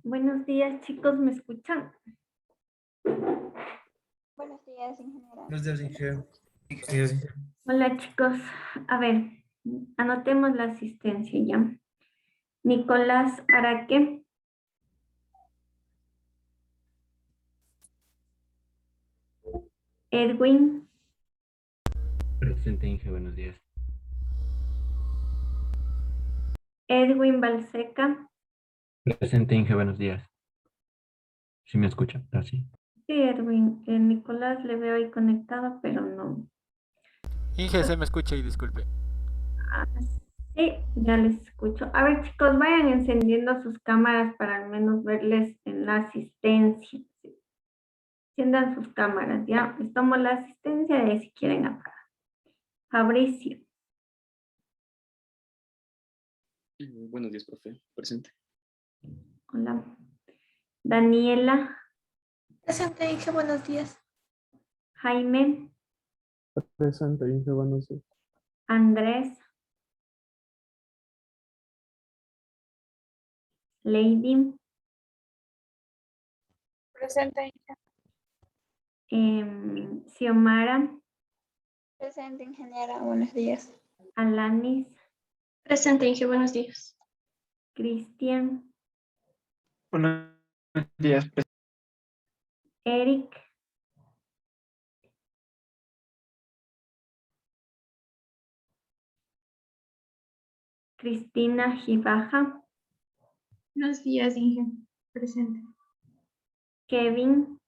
Buenos días, chicos, ¿me escuchan? Buenos días, ingeniera. Buenos días, ingeniero. Buenos días, ingeniero. Hola, chicos. A ver, anotemos la asistencia ya. Nicolás Araque. Edwin. Presente, Inge, buenos días. Edwin Balseca. Presente, Inge, buenos días. ¿Sí me escucha? ¿Así? Sí, Edwin. Nicolás le veo ahí conectado, pero no. Inge, se me escucha y disculpe. Ah, sí, ya les escucho. A ver, chicos, vayan encendiendo sus cámaras para al menos verles en la asistencia. Enciendan sus cámaras, ya. Les tomo la asistencia de si quieren apagar. Fabricio. Buenos días, profe. Presente. Hola. Daniela. Presente, Inge, buenos días. Jaime. Presente, Inge, buenos días. Andrés. Lady. Presente, Xiomara. Presente, ingeniera, buenos días. Alanis. Presente, Inge, buenos días. Cristian. Buenos días, Eric. Cristina Gibaja. Buenos días, Inge. Presente. Kevin.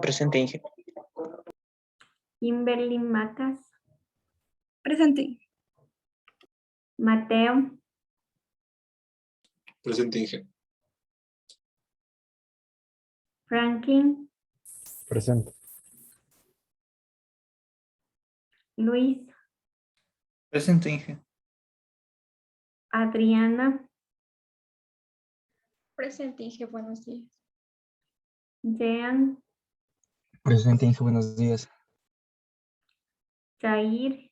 presente, Inge. Kimberly Macas. Presente. Mateo. Presente, Inge. Franklin. Presente. Luis. Presente, Inge. Adriana. Presente, Inge, buenos días. Jean. Presente, Inge, buenos días. Jair.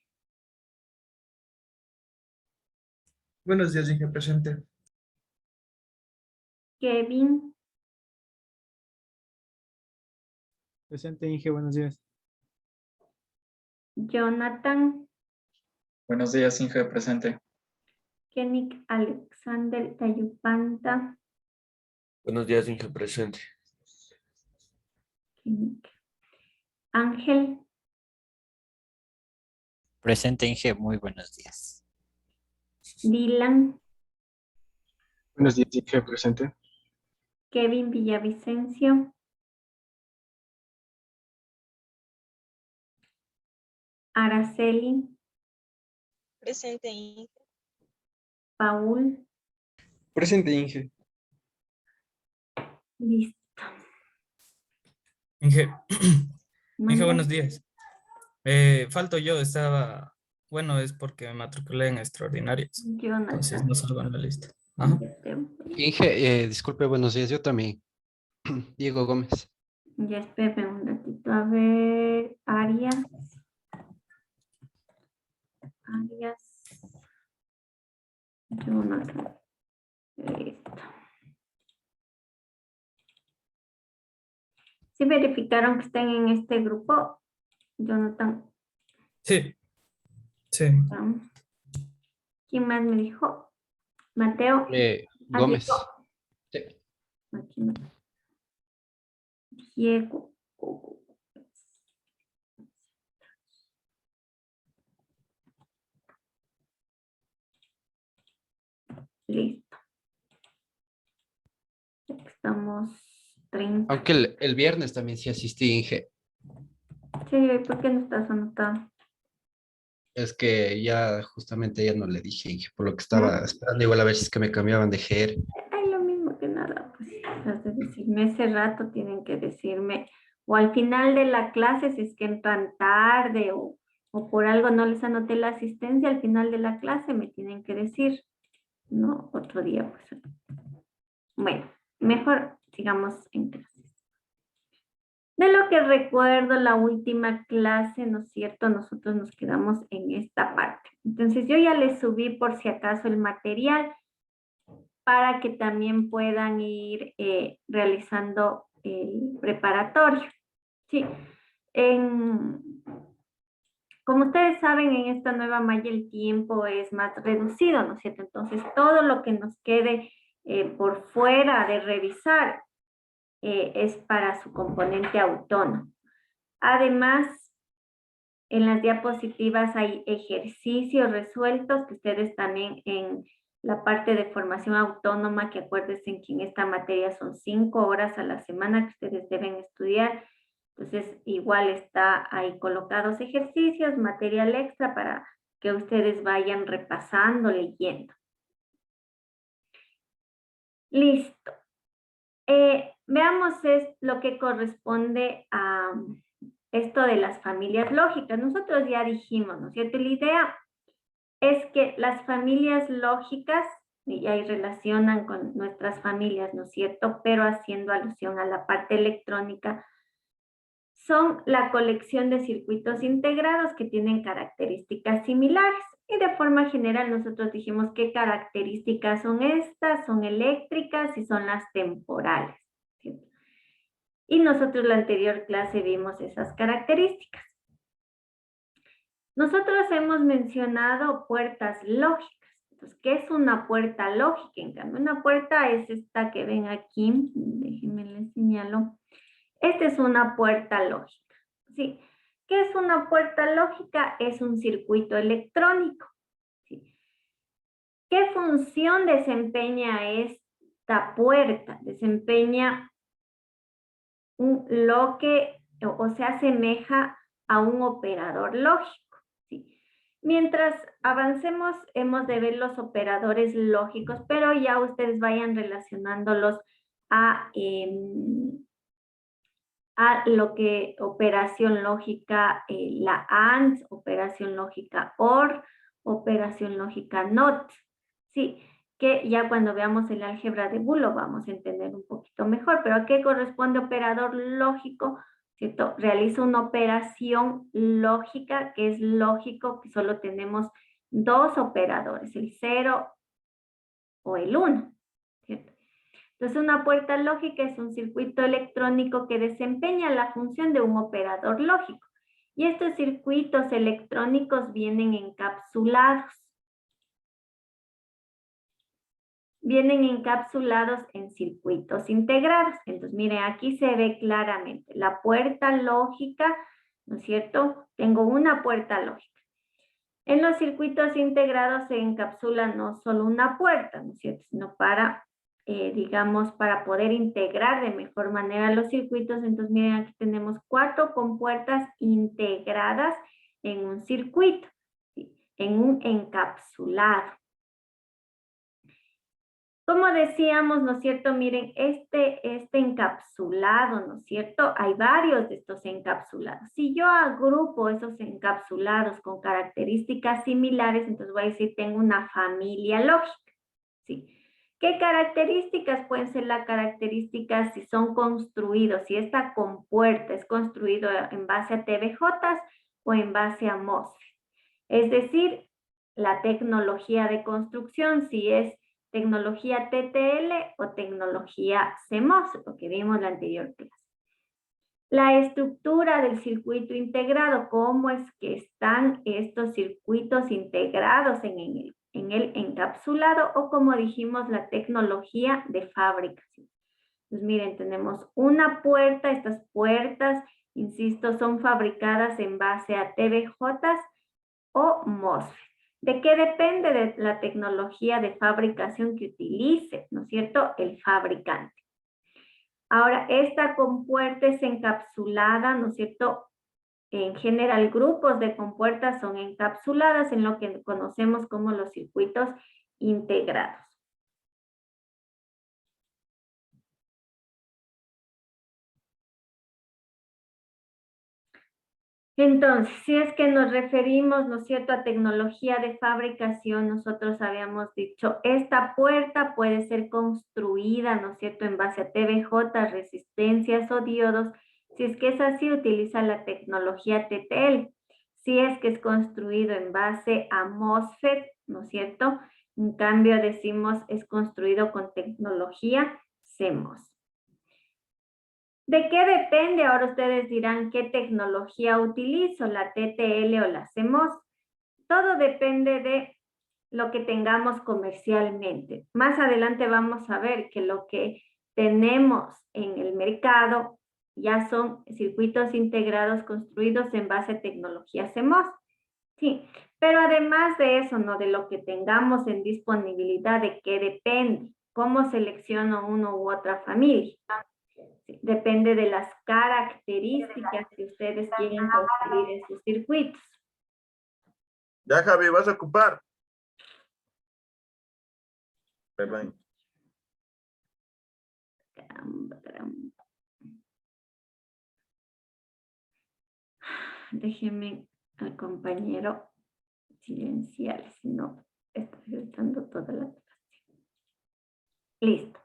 Buenos días, Inge, presente. Kevin. Presente, Inge, buenos días. Jonathan. Buenos días, Inge. Presente. Kenik Alexander Tayupanta. Buenos días, Inge, presente. Kenik. Ángel. Presente, Inge, muy buenos días. Dylan. Buenos días, Inge, presente. Kevin Villavicencio. Araceli. Presente, Inge. Paul. Presente, Inge. Listo. Inge, Mande. buenos días. Falto yo, bueno, es porque me matriculé en extraordinarias. Entonces Jonathan. no salgo en la lista. Ajá. Inge, disculpe, buenos días, yo también. Diego Gómez. Ya espérame un ratito. A ver, Arias. Jonathan. Listo. ¿Sí verificaron que estén en este grupo? Jonathan. Sí. Sí. ¿Quién más me dijo? Mateo. Gómez. Sí. Aquí no. Diego. Listo. Estamos 30. Aunque el viernes también sí asistí, Inge. Sí, ¿por qué no estás anotado? Es que ya justamente ya no le dije, Inge, por lo que estaba esperando igual a ver si es que me cambiaban de GR. Ay, lo mismo que nada, pues has de decirme ese rato, tienen que decirme, o al final de la clase, si es que entran tarde o por algo no les anoté la asistencia, al final de la clase me tienen que decir, no, otro día, pues. Bueno, mejor sigamos en clases. De lo que recuerdo, la última clase, ¿no es cierto? Nosotros nos quedamos en esta parte. Entonces yo ya les subí por si acaso el material. para que también puedan ir realizando el preparatorio. Sí. Como ustedes saben, en esta nueva malla el tiempo es más reducido, ¿no es cierto? Entonces, todo lo que nos quede por fuera de revisar es para su componente autónomo. Además, en las diapositivas hay ejercicios resueltos que ustedes también en la parte de formación autónoma, que acuérdense que en esta materia son 5 horas a la semana que ustedes deben estudiar. Entonces, igual está ahí colocados ejercicios, material extra para que ustedes vayan repasando, leyendo. Listo. Veamos lo que corresponde a esto de las familias lógicas. Nosotros ya dijimos, ¿no es cierto? La idea es que las familias lógicas, y ahí relacionan con nuestras familias, ¿no es cierto? Pero haciendo alusión a la parte electrónica, son la colección de circuitos integrados que tienen características similares. Y de forma general nosotros dijimos qué características son estas, son eléctricas y son las temporales, ¿cierto? Y nosotros en la anterior clase vimos esas características. Nosotros hemos mencionado puertas lógicas. Entonces, ¿qué es una puerta lógica? En cambio, una puerta es esta que ven aquí. Déjenme les señalo. Esta es una puerta lógica. ¿Sí? ¿Qué es una puerta lógica? Es un circuito electrónico. ¿Sí? ¿Qué función desempeña esta puerta? Desempeña lo que o se asemeja a un operador lógico. ¿Sí? Mientras avancemos, hemos de ver los operadores lógicos, pero ya ustedes vayan relacionándolos a lo que operación lógica, la AND, operación lógica OR, operación lógica NOT. Sí, que ya cuando veamos el álgebra de Boole lo vamos a entender un poquito mejor. Pero ¿a qué corresponde operador lógico? ¿Cierto? Realiza una operación lógica que es lógico que solo tenemos dos operadores, el 0 o el 1. ¿Cierto? Entonces, una puerta lógica es un circuito electrónico que desempeña la función de un operador lógico. Y estos circuitos electrónicos vienen encapsulados. Vienen encapsulados en circuitos integrados. Entonces, miren, aquí se ve claramente la puerta lógica, ¿no es cierto? Tengo una puerta lógica. En los circuitos integrados se encapsula no solo una puerta, ¿no es cierto? Sino para digamos, para poder integrar de mejor manera los circuitos. Entonces, miren, aquí tenemos 4 compuertas integradas en un circuito, ¿sí? En un encapsulado. Como decíamos, ¿no es cierto? Miren, este encapsulado, ¿no es cierto? Hay varios de estos encapsulados. Si yo agrupo esos encapsulados con características similares, entonces voy a decir, tengo una familia lógica, ¿sí? ¿Qué características pueden ser las características si son construidos? Si esta compuerta es construido en base a TVJs o en base a MOSFET. Es decir, la tecnología de construcción, si es tecnología TTL o tecnología CMOS, lo que vimos en la anterior clase. La estructura del circuito integrado, cómo es que están estos circuitos integrados en el encapsulado, o como dijimos, la tecnología de fabricación. Entonces, miren, tenemos una puerta. Estas puertas, insisto, son fabricadas en base a TVJs o MOSFET. ¿De qué depende de la tecnología de fabricación que utilice, ¿no es cierto?, el fabricante? Ahora, esta compuerta es encapsulada, ¿no es cierto? En general, grupos de compuertas son encapsuladas en lo que conocemos como los circuitos integrados. Entonces, si es que nos referimos, ¿no es cierto?, a tecnología de fabricación, nosotros habíamos dicho, esta puerta puede ser construida, ¿no es cierto?, en base a TVJ, resistencias o diodos. Si es que es así, utiliza la tecnología TTL. Si es que es construido en base a MOSFET, ¿no es cierto?, En cambio, decimos es construido con tecnología CMOS. ¿De qué depende? Ahora ustedes dirán, ¿qué tecnología utilizo? ¿La TTL o la CMOS? Todo depende de lo que tengamos comercialmente. Más adelante vamos a ver que lo que tenemos en el mercado ya son circuitos integrados construidos en base a tecnología CMOS. Sí, pero además de eso, ¿no? De lo que tengamos en disponibilidad, ¿de qué depende? ¿Cómo selecciono uno u otra familia? Sí, depende de las características que ustedes quieren construir en sus circuitos. Ya, Javi, vas a ocupar. Bye. Caramba. Déjenme al compañero silenciar, si no, estoy dando toda la clase. Listo.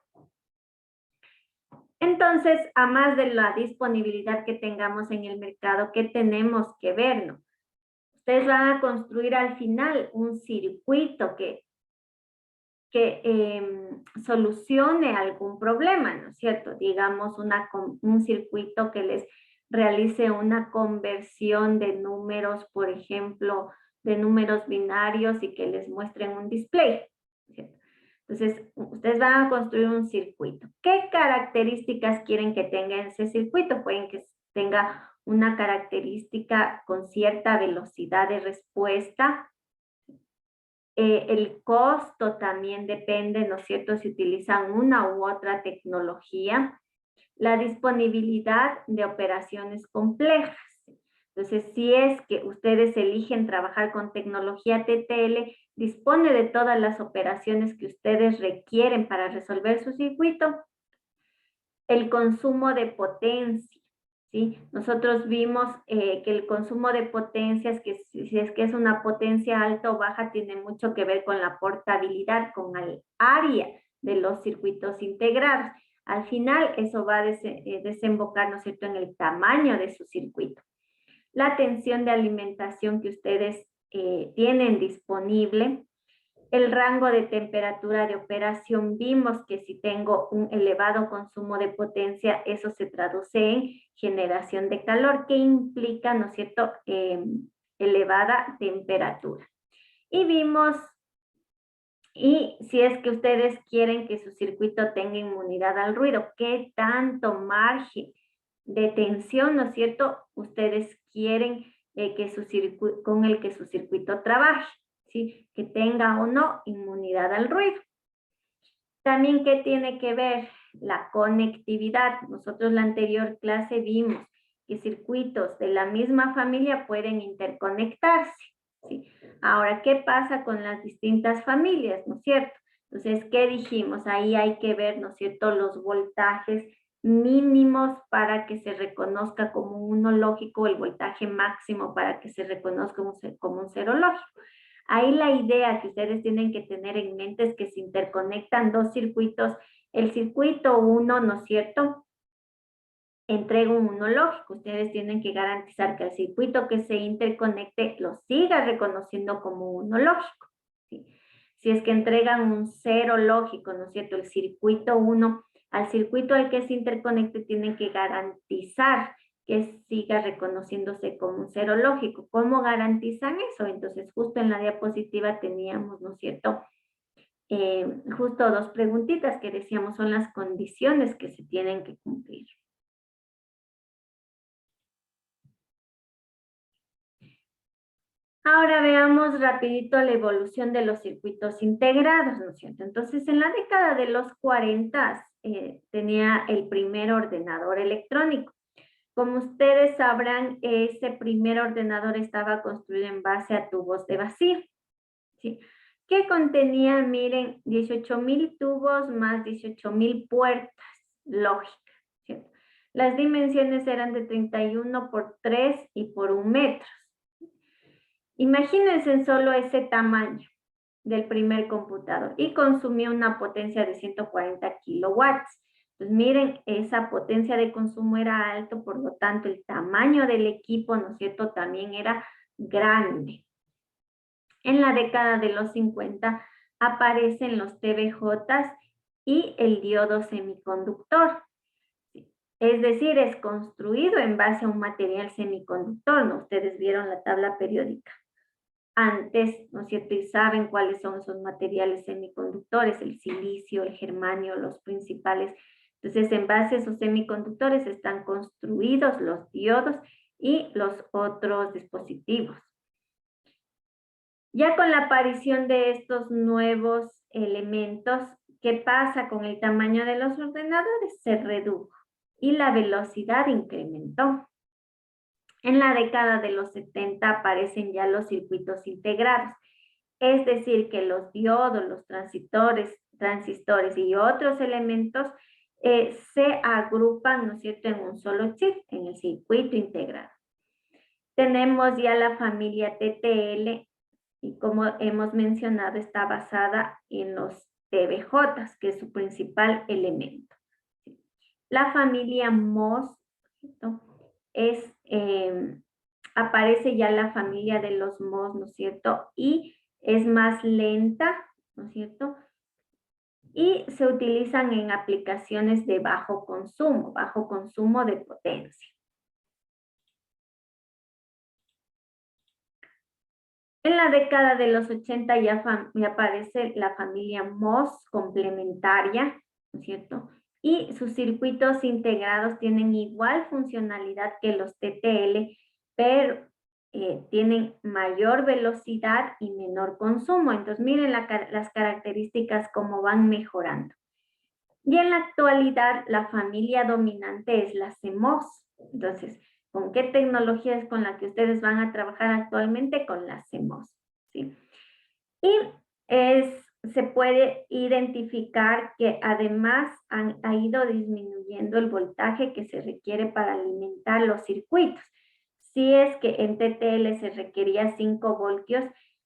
Entonces, a más de la disponibilidad que tengamos en el mercado, ¿qué tenemos que ver, no? Ustedes van a construir al final un circuito que solucione algún problema, ¿no es cierto? Digamos, un circuito que les realice una conversión de números, por ejemplo, de números binarios y que les muestren un display, ¿cierto? Entonces, ustedes van a construir un circuito. ¿Qué características quieren que tenga ese circuito? Pueden que tenga una característica con cierta velocidad de respuesta. El costo también depende, ¿no es cierto?, si utilizan una u otra tecnología. La disponibilidad de operaciones complejas. Entonces, si es que ustedes eligen trabajar con tecnología TTL, dispone de todas las operaciones que ustedes requieren para resolver su circuito. El consumo de potencia, ¿sí? Nosotros vimos que el consumo de potencia, si es que es una potencia alta o baja, tiene mucho que ver con la portabilidad, con el área de los circuitos integrados. Al final, eso va a desembocar, ¿no es cierto?, en el tamaño de su circuito. La tensión de alimentación que ustedes tienen disponible, el rango de temperatura de operación. Vimos que si tengo un elevado consumo de potencia, eso se traduce en generación de calor, que implica, ¿no es cierto?, elevada temperatura. Y vimos, y si es que ustedes quieren que su circuito tenga inmunidad al ruido, ¿qué tanto margen de tensión, ¿no es cierto?, ustedes quieren con el que su circuito trabaje, ¿sí?, que tenga o no inmunidad al ruido. También, ¿qué tiene que ver? La conectividad. Nosotros en la anterior clase vimos que circuitos de la misma familia pueden interconectarse, ¿sí? Ahora, ¿qué pasa con las distintas familias, no es cierto? Entonces, ¿qué dijimos? Ahí hay que ver, ¿no es cierto?, los voltajes mínimos para que se reconozca como un uno lógico, el voltaje máximo para que se reconozca como un cero lógico. Ahí la idea que ustedes tienen que tener en mente es que se interconectan dos circuitos. El circuito 1, ¿no es cierto?, entrega un uno lógico. Ustedes tienen que garantizar que el circuito que se interconecte lo siga reconociendo como uno lógico, ¿sí? Si es que entregan un cero lógico, ¿no es cierto?, el circuito 1, al circuito al que se interconecte tienen que garantizar que siga reconociéndose como un cero lógico. ¿Cómo garantizan eso? Entonces, justo en la diapositiva teníamos, ¿no es cierto?, justo dos preguntitas que decíamos son las condiciones que se tienen que cumplir. Ahora veamos rapidito la evolución de los circuitos integrados, ¿no es cierto? Entonces, en la década de los 40 tenía el primer ordenador electrónico. Como ustedes sabrán, ese primer ordenador estaba construido en base a tubos de vacío, ¿sí?, que contenía, miren, 18,000 tubos más 18,000 puertas lógicas, ¿cierto? Las dimensiones eran de 31 por 3 y por 1 metro. Imagínense en solo ese tamaño del primer computador y consumía una potencia de 140 kilowatts. Pues miren, esa potencia de consumo era alto, por lo tanto el tamaño del equipo, ¿no es cierto?, también era grande. En la década de los 50 aparecen los TBJs y el diodo semiconductor. Es decir, es construido en base a un material semiconductor, ¿no? Ustedes vieron la tabla periódica antes, ¿no es cierto? Y saben cuáles son esos materiales semiconductores, el silicio, el germanio, los principales. Entonces, en base a esos semiconductores están construidos los diodos y los otros dispositivos. Ya con la aparición de estos nuevos elementos, ¿qué pasa con el tamaño de los ordenadores? Se redujo y la velocidad incrementó. En la década de los 70 aparecen ya los circuitos integrados, es decir, que los diodos, los transistores y otros elementos se agrupan, ¿no es cierto?, en un solo chip, en el circuito integrado. Tenemos ya la familia TTL y como hemos mencionado está basada en los TBJs, que es su principal elemento. La familia MOS, ¿no?, aparece ya la familia de los MOS, ¿no es cierto? Y es más lenta, ¿no es cierto? Y se utilizan en aplicaciones de bajo consumo de potencia. En la década de los 80 ya aparece la familia MOS complementaria, ¿no es cierto? Y sus circuitos integrados tienen igual funcionalidad que los TTL, pero tienen mayor velocidad y menor consumo. Entonces, miren las características cómo van mejorando. Y en la actualidad, la familia dominante es la CMOS. Entonces, ¿con qué tecnología es con la que ustedes van a trabajar actualmente? Con la CMOS, ¿sí? Y se puede identificar que además ha ido disminuyendo el voltaje que se requiere para alimentar los circuitos. Si es que en TTL se requería 5 voltios,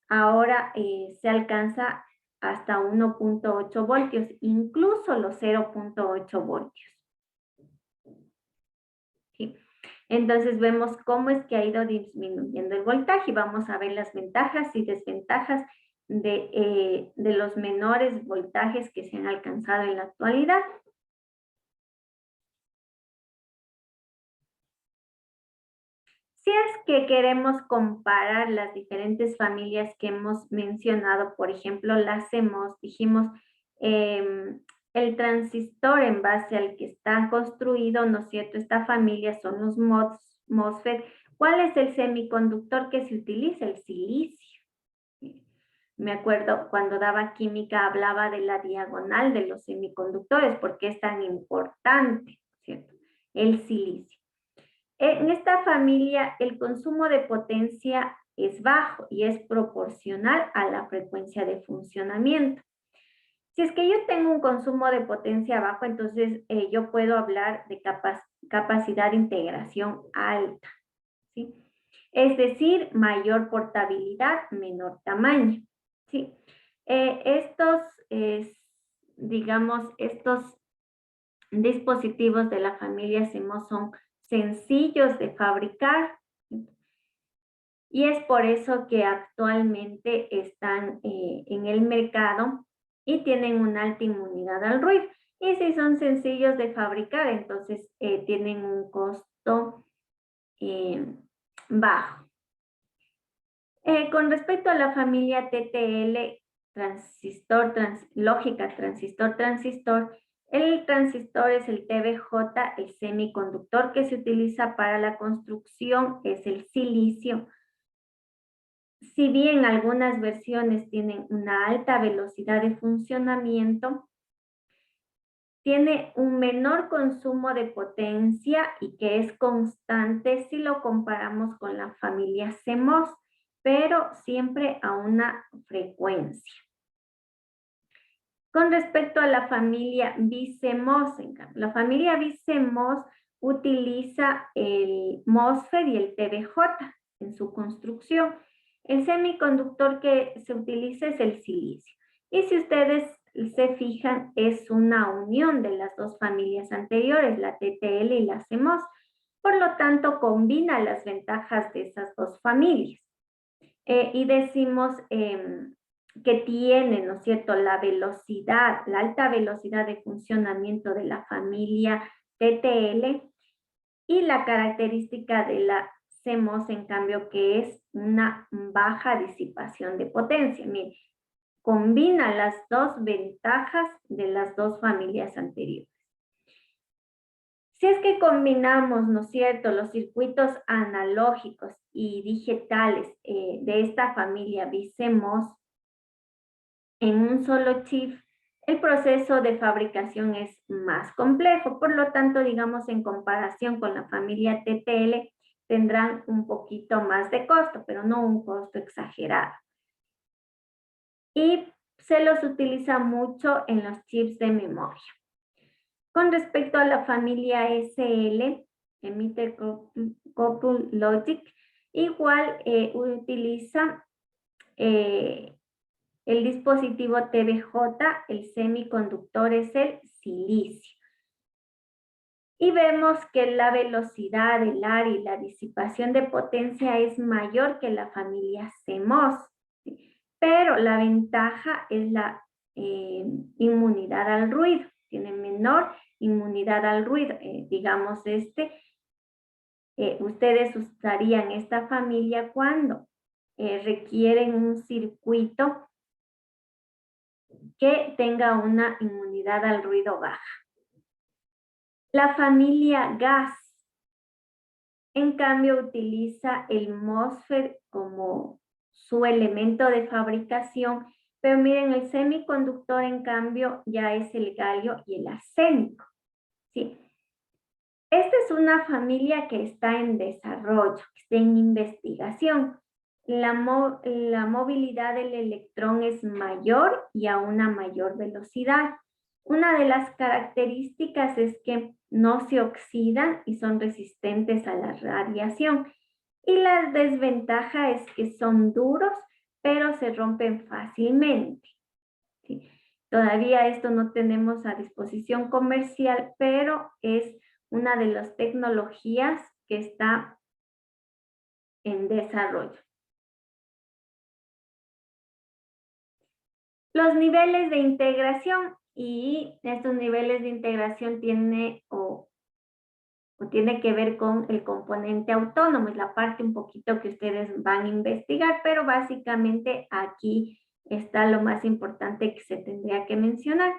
ahora se alcanza hasta 1.8 voltios, incluso los 0.8 voltios. ¿Sí? Entonces vemos cómo es que ha ido disminuyendo el voltaje y vamos a ver las ventajas y desventajas de los menores voltajes que se han alcanzado en la actualidad. Si es que queremos comparar las diferentes familias que hemos mencionado, por ejemplo, la CMOS, dijimos el transistor en base al que está construido, ¿no es cierto? Esta familia son los MOSFET. ¿Cuál es el semiconductor que se utiliza? El silicio. Me acuerdo cuando daba química hablaba de la diagonal de los semiconductores, porque es tan importante, ¿cierto? El silicio. En esta familia el consumo de potencia es bajo y es proporcional a la frecuencia de funcionamiento. Si es que yo tengo un consumo de potencia bajo, entonces yo puedo hablar de capacidad de integración alta, ¿sí? Es decir, mayor portabilidad, menor tamaño, ¿sí? Estos dispositivos de la familia CMOS son sencillos de fabricar y es por eso que actualmente están en el mercado y tienen una alta inmunidad al ruido. Y si son sencillos de fabricar, entonces tienen un costo bajo. Con respecto a la familia TTL, lógica transistor-transistor, el transistor es el TBJ, el semiconductor que se utiliza para la construcción es el silicio. Si bien algunas versiones tienen una alta velocidad de funcionamiento, tiene un menor consumo de potencia y que es constante si lo comparamos con la familia CMOS, pero siempre a una frecuencia. Con respecto a la familia BiCMOS, en cambio, la familia BiCMOS utiliza el MOSFET y el TBJ en su construcción. El semiconductor que se utiliza es el silicio. Y si ustedes se fijan, es una unión de las dos familias anteriores, la TTL y la CMOS. Por lo tanto, combina las ventajas de esas dos familias. Y decimos que tiene, ¿no es cierto?, la velocidad, la alta velocidad de funcionamiento de la familia TTL, y la característica de la CMOS, en cambio, que es una baja disipación de potencia. Mire, combina las dos ventajas de las dos familias anteriores. Si es que combinamos, ¿no es cierto?, los circuitos analógicos y digitales de esta familia BiCMOS en un solo chip, el proceso de fabricación es más complejo. Por lo tanto, digamos, en comparación con la familia TTL, tendrán un poquito más de costo, pero no un costo exagerado. Y se los utiliza mucho en los chips de memoria. Con respecto a la familia SL, Emitter Coupled Logic, igual utiliza el dispositivo TBJ, el semiconductor es el silicio. Y vemos que la velocidad, el área y la disipación de potencia es mayor que la familia CMOS, ¿sí? Pero la ventaja es la inmunidad al ruido. Tiene menor inmunidad al ruido. Digamos, ustedes usarían esta familia cuando requieren un circuito que tenga una inmunidad al ruido baja. La familia GAS, en cambio, utiliza el MOSFET como su elemento de fabricación, pero miren, el semiconductor, en cambio, ya es el galio y el arsénico, ¿sí? Esta es una familia que está en desarrollo, que está en investigación. La movilidad del electrón es mayor y a una mayor velocidad. Una de las características es que no se oxidan y son resistentes a la radiación. Y la desventaja es que son duros, pero se rompen fácilmente, ¿sí? Todavía esto no tenemos a disposición comercial, pero es una de las tecnologías que está en desarrollo. Los niveles de integración, y estos niveles de integración tiene que ver con el componente autónomo, es la parte un poquito que ustedes van a investigar, pero básicamente aquí está lo más importante que se tendría que mencionar.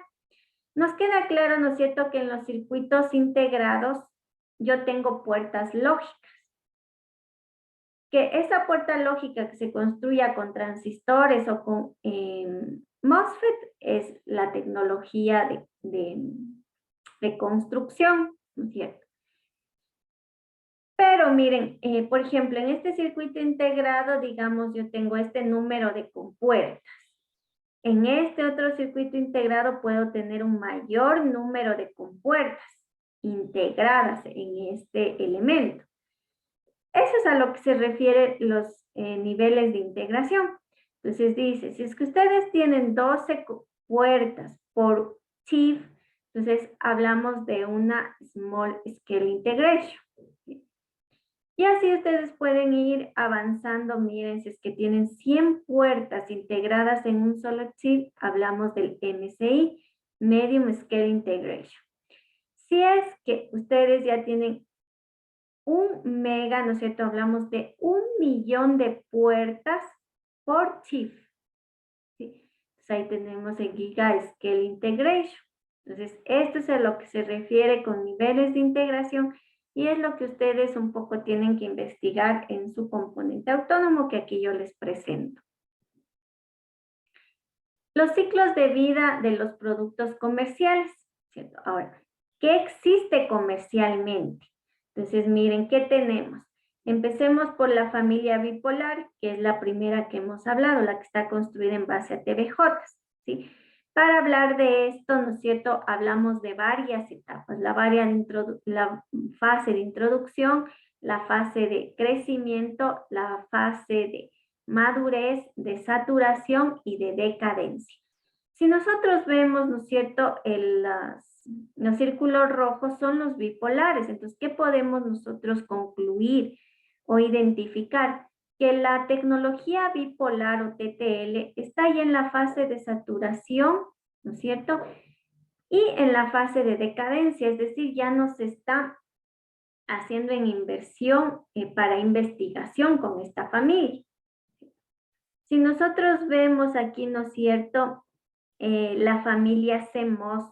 Nos queda claro, ¿no es cierto?, que en los circuitos integrados yo tengo puertas lógicas. Que esa puerta lógica que se construya con transistores o con MOSFET es la tecnología de construcción, ¿no es cierto? Pero miren, por ejemplo, en este circuito integrado, digamos, yo tengo este número de compuertas. En este otro circuito integrado puedo tener un mayor número de compuertas integradas en este elemento. Eso es a lo que se refiere los niveles de integración. Entonces dice, si es que ustedes tienen 12 puertas por chip, entonces hablamos de una Small Scale Integration. Y así ustedes pueden ir avanzando. Miren, si es que tienen 100 puertas integradas en un solo chip, hablamos del MSI, Medium Scale Integration. Si es que ustedes ya tienen 1 mega, ¿no es cierto? Hablamos de 1.000.000 de puertas por chip, ¿sí? Entonces ahí tenemos el Giga Scale Integration. Entonces, esto es a lo que se refiere con niveles de integración y es lo que ustedes un poco tienen que investigar en su componente autónomo que aquí yo les presento. Los ciclos de vida de los productos comerciales, ¿cierto? Ahora, ¿qué existe comercialmente? Entonces, miren, ¿qué tenemos? Empecemos por la familia bipolar, que es la primera que hemos hablado, la que está construida en base a TBJ, ¿sí? Para hablar de esto, ¿no es cierto?, hablamos de varias etapas, la fase de introducción, la fase de crecimiento, la fase de madurez, de saturación y de decadencia. Si nosotros vemos, ¿no es cierto?, los círculos rojos son los bipolares. Entonces, ¿qué podemos nosotros concluir o identificar? que la tecnología bipolar o TTL está ya en la fase de saturación, ¿no es cierto? Y en la fase de decadencia, es decir, ya no se está haciendo en inversión para investigación con esta familia. Si nosotros vemos aquí, ¿no es cierto?, la familia CMOS,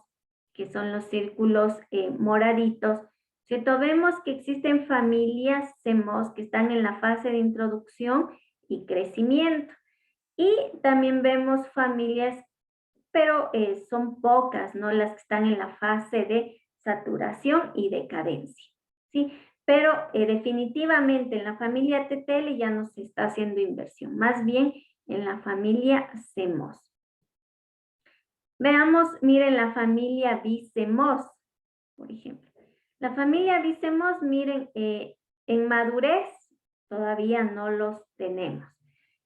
que son los círculos moraditos, ¿cierto? Vemos que existen familias CMOS que están en la fase de introducción y crecimiento. Y también vemos familias, pero son pocas, ¿no? Las que están en la fase de saturación y decadencia, ¿sí? Pero definitivamente en la familia TTL ya no se está haciendo inversión, más bien en la familia CMOS. Veamos, miren la familia BICEMOS, por ejemplo. La familia BICEMOS, miren, en madurez todavía no los tenemos.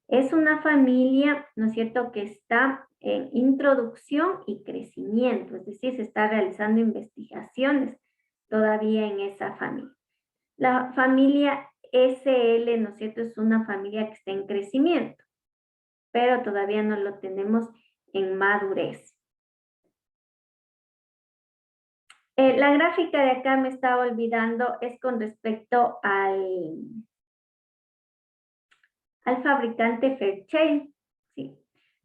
Es una familia, ¿no es cierto?, que está en introducción y crecimiento, es decir, se está realizando investigaciones todavía en esa familia. La familia SL, ¿no es cierto?, es una familia que está en crecimiento, pero todavía no lo tenemos en madurez. La gráfica de acá me estaba olvidando, es con respecto al fabricante Fairchild. ¿Sí?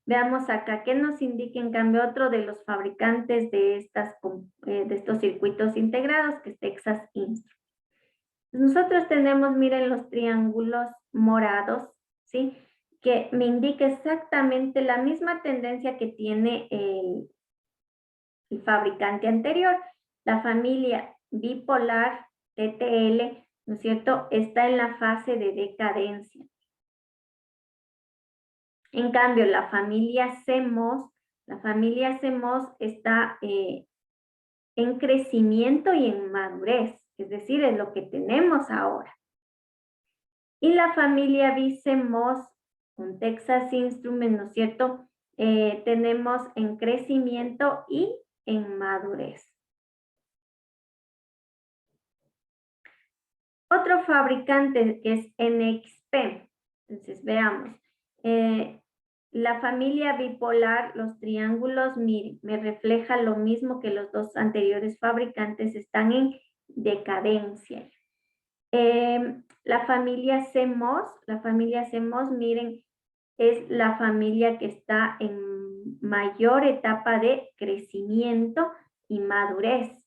Veamos acá, ¿qué nos indica en cambio otro de los fabricantes de estos circuitos integrados, que es Texas Instruments? Nosotros tenemos, miren, los triángulos morados, ¿sí?, que me indica exactamente la misma tendencia que tiene el fabricante anterior. La familia bipolar TTL, ¿no es cierto?, está en la fase de decadencia. En cambio, la familia CMOS está en crecimiento y en madurez, es decir, es lo que tenemos ahora. Y la familia BICEMOS con Texas Instruments, ¿no es cierto?, tenemos en crecimiento y en madurez. Otro fabricante que es NXP. Entonces, veamos. La familia bipolar, los triángulos, miren, me refleja lo mismo que los dos anteriores fabricantes, están en decadencia. La familia CMOS, miren, es la familia que está en mayor etapa de crecimiento y madurez.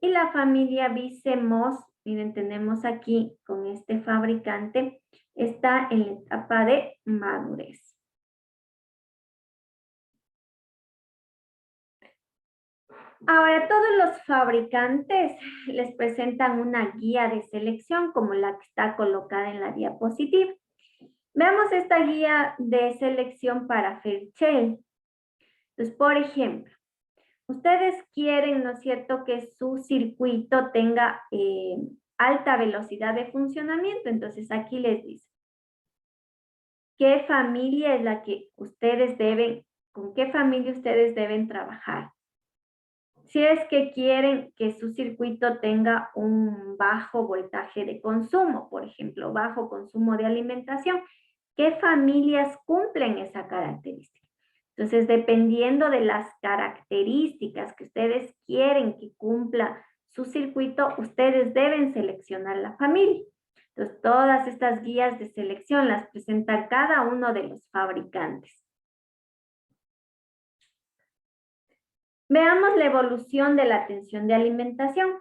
Y la familia BICEMOS, miren, tenemos aquí con este fabricante, está en la etapa de madurez. Ahora, todos los fabricantes les presentan una guía de selección como la que está colocada en la diapositiva. Veamos esta guía de selección para Fairchild. Entonces, por ejemplo, ustedes quieren, ¿no es cierto?, que su circuito tenga alta velocidad de funcionamiento. Entonces, aquí les dice qué familia es la que ustedes deben, con qué familia ustedes deben trabajar. Si es que quieren que su circuito tenga un bajo voltaje de consumo, por ejemplo, bajo consumo de alimentación, ¿qué familias cumplen esa característica? Entonces, dependiendo de las características que ustedes quieren que cumpla su circuito, ustedes deben seleccionar la familia. Entonces, todas estas guías de selección las presenta cada uno de los fabricantes. Veamos la evolución de la tensión de alimentación.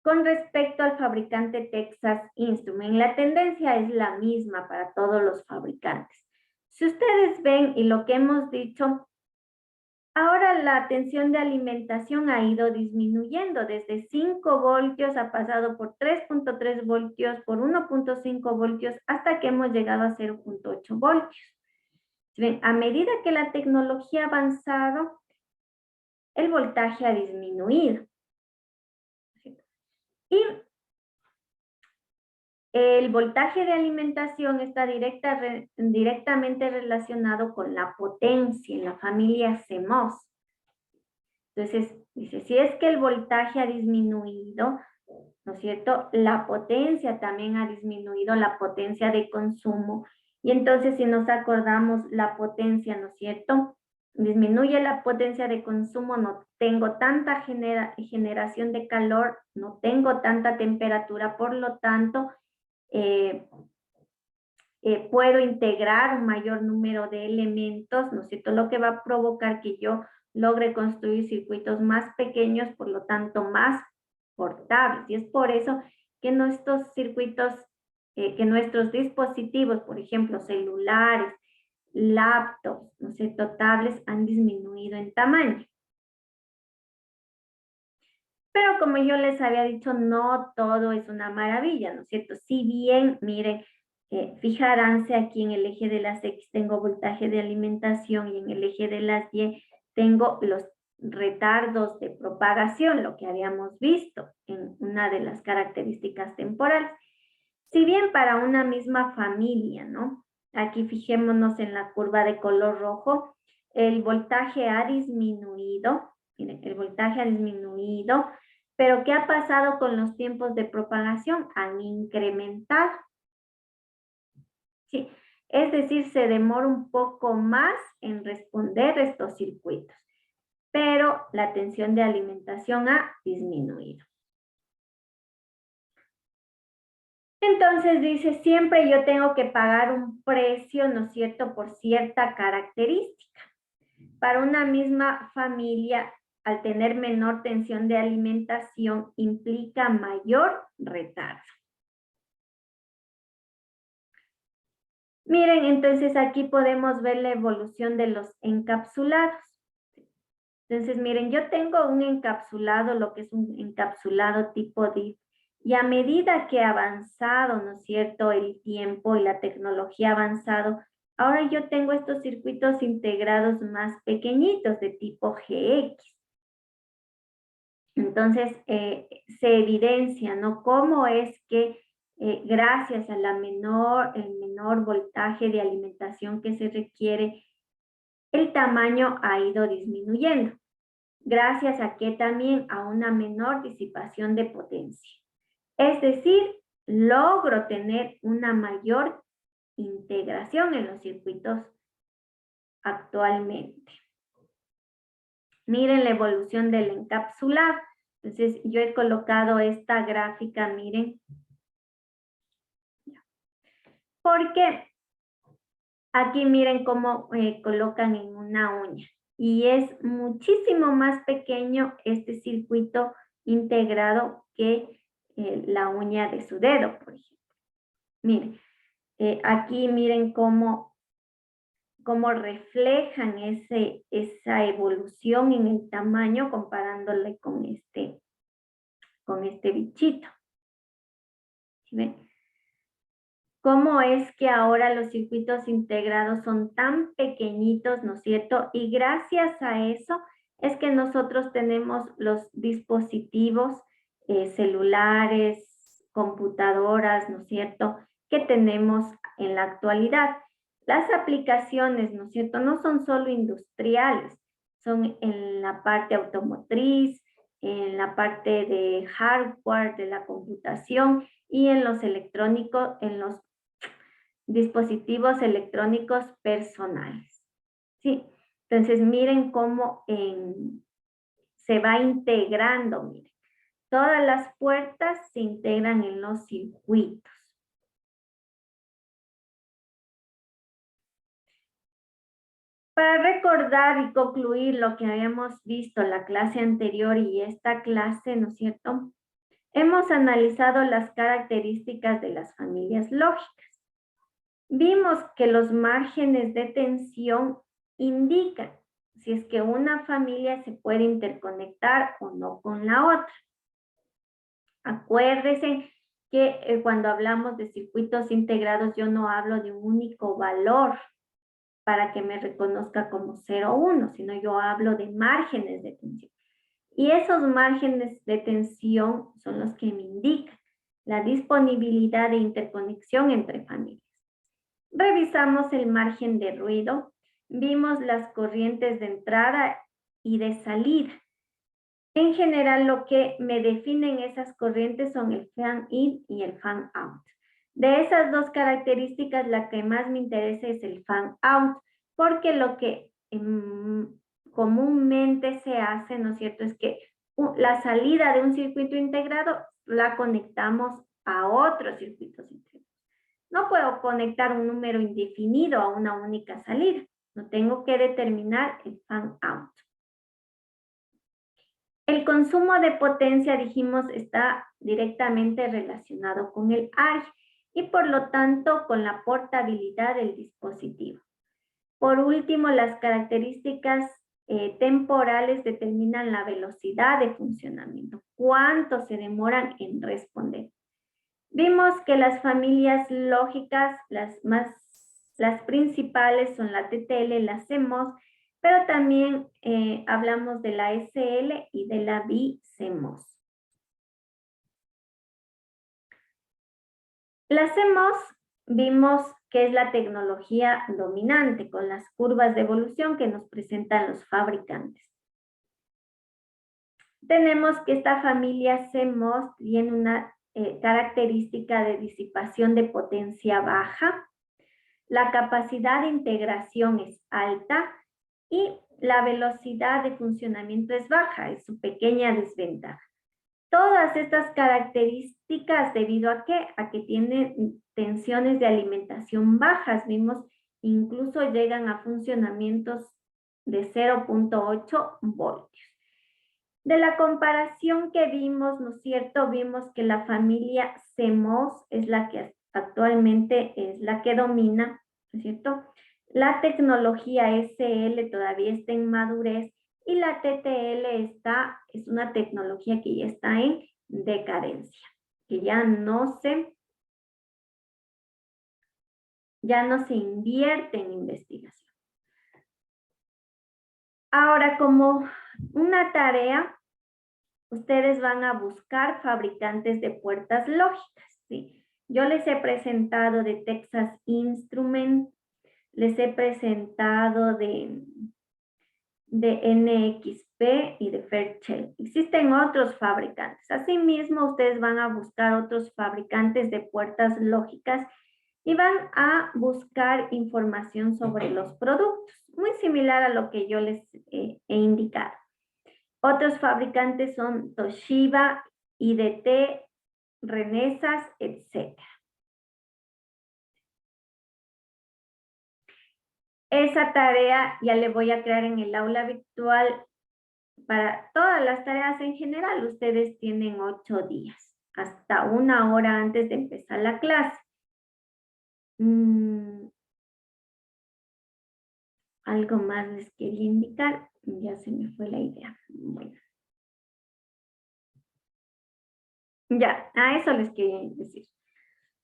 Con respecto al fabricante Texas Instruments, la tendencia es la misma para todos los fabricantes. Si ustedes ven y lo que hemos dicho, ahora la tensión de alimentación ha ido disminuyendo. Desde 5 voltios ha pasado por 3.3 voltios, por 1.5 voltios, hasta que hemos llegado a 0.8 voltios. ¿Ven? A medida que la tecnología ha avanzado, el voltaje ha disminuido. Y el voltaje de alimentación está directamente relacionado con la potencia en la familia CMOS. Entonces, dice, si es que el voltaje ha disminuido, ¿no es cierto? La potencia también ha disminuido, la potencia de consumo. Y entonces si nos acordamos la potencia, ¿no es cierto? Disminuye la potencia de consumo, no tengo tanta generación de calor, no tengo tanta temperatura, por lo tanto, puedo integrar un mayor número de elementos, ¿no es cierto? Lo que va a provocar que yo logre construir circuitos más pequeños, por lo tanto más portables. Y es por eso que nuestros circuitos, que nuestros dispositivos, por ejemplo, celulares, laptops, ¿no es cierto?, tablets, han disminuido en tamaño. Pero como yo les había dicho, no todo es una maravilla, ¿no es cierto? Si bien, miren, fijaránse aquí en el eje de las X tengo voltaje de alimentación y en el eje de las Y tengo los retardos de propagación, lo que habíamos visto en una de las características temporales. Si bien para una misma familia, ¿no? Aquí fijémonos en la curva de color rojo, el voltaje ha disminuido, miren, el voltaje ha disminuido, pero ¿qué ha pasado con los tiempos de propagación? Han incrementado. Sí, es decir, se demora un poco más en responder estos circuitos, pero la tensión de alimentación ha disminuido. Entonces dice, siempre yo tengo que pagar un precio, ¿no es cierto?, por cierta característica. Para una misma familia, al tener menor tensión de alimentación, implica mayor retardo. Miren, entonces aquí podemos ver la evolución de los encapsulados. Entonces, miren, yo tengo un encapsulado, lo que es un encapsulado tipo DIF, y a medida que ha avanzado, ¿no es cierto?, el tiempo y la tecnología ha avanzado, ahora yo tengo estos circuitos integrados más pequeñitos de tipo GX. Entonces, se evidencia, ¿no?, cómo es que gracias a el menor voltaje de alimentación que se requiere, el tamaño ha ido disminuyendo. Gracias a que también a una menor disipación de potencia. Es decir, logro tener una mayor integración en los circuitos actualmente. Miren la evolución del encapsulado. Entonces, yo he colocado esta gráfica, miren. Porque aquí miren cómo colocan en una uña. Y es muchísimo más pequeño este circuito integrado que la uña de su dedo, por ejemplo. Miren, aquí miren cómo reflejan esa evolución en el tamaño comparándole con este bichito. ¿Sí ven? ¿Cómo es que ahora los circuitos integrados son tan pequeñitos, ¿no es cierto? Y gracias a eso es que nosotros tenemos los dispositivos celulares, computadoras, ¿no es cierto?, que tenemos en la actualidad. Las aplicaciones, ¿no es cierto?, no son solo industriales, son en la parte automotriz, en la parte de hardware de la computación y en los electrónicos, en los dispositivos electrónicos personales. ¿Sí? Entonces, miren cómo se va integrando, miren. Todas las puertas se integran en los circuitos. Para recordar y concluir lo que habíamos visto en la clase anterior y esta clase, ¿no es cierto?, hemos analizado las características de las familias lógicas. Vimos que los márgenes de tensión indican si es que una familia se puede interconectar o no con la otra. Acuérdense que cuando hablamos de circuitos integrados, yo no hablo de un único valor para que me reconozca como 0 o 1, sino yo hablo de márgenes de tensión. Y esos márgenes de tensión son los que me indican la disponibilidad de interconexión entre familias. Revisamos el margen de ruido, vimos las corrientes de entrada y de salida. En general, lo que me definen esas corrientes son el fan-in y el fan-out. De esas dos características, la que más me interesa es el fan-out, porque lo que comúnmente se hace, ¿no es cierto?, es que la salida de un circuito integrado la conectamos a otros circuitos integrados. No puedo conectar un número indefinido a una única salida. No tengo que determinar el fan-out. El consumo de potencia, dijimos, está directamente relacionado con el ARG y por lo tanto con la portabilidad del dispositivo. Por último, las características temporales determinan la velocidad de funcionamiento, cuánto se demoran en responder. Vimos que las familias lógicas, las principales son la TTL, la CMOS, pero también hablamos de la SL y de la BCMOS. La CMOS vimos que es la tecnología dominante con las curvas de evolución que nos presentan los fabricantes. Tenemos que esta familia CMOS tiene una característica de disipación de potencia baja, la capacidad de integración es alta y la velocidad de funcionamiento es baja, es su pequeña desventaja. Todas estas características, ¿debido a qué? A que tienen tensiones de alimentación bajas, vimos, incluso llegan a funcionamientos de 0.8 voltios. De la comparación que vimos, ¿no es cierto? Vimos que la familia CMOS es la que actualmente es la que domina, ¿no es cierto? La tecnología SL todavía está en madurez y la TTL es una tecnología que ya está en decadencia, que ya no se invierte en investigación. Ahora, como una tarea, ustedes van a buscar fabricantes de puertas lógicas, ¿sí? Yo les he presentado de Texas Instruments, les he presentado de NXP y de Fairchild. Existen otros fabricantes. Asimismo, ustedes van a buscar otros fabricantes de puertas lógicas y van a buscar información sobre los productos, muy similar a lo que yo les he indicado. Otros fabricantes son Toshiba, IDT, Renesas, etc. Esa tarea ya le voy a crear en el aula virtual. Para todas las tareas en general, ustedes tienen 8 días, hasta 1 hora antes de empezar la clase. Algo más les quería indicar, ya se me fue la idea. Bueno. Ya, a eso les quería decir.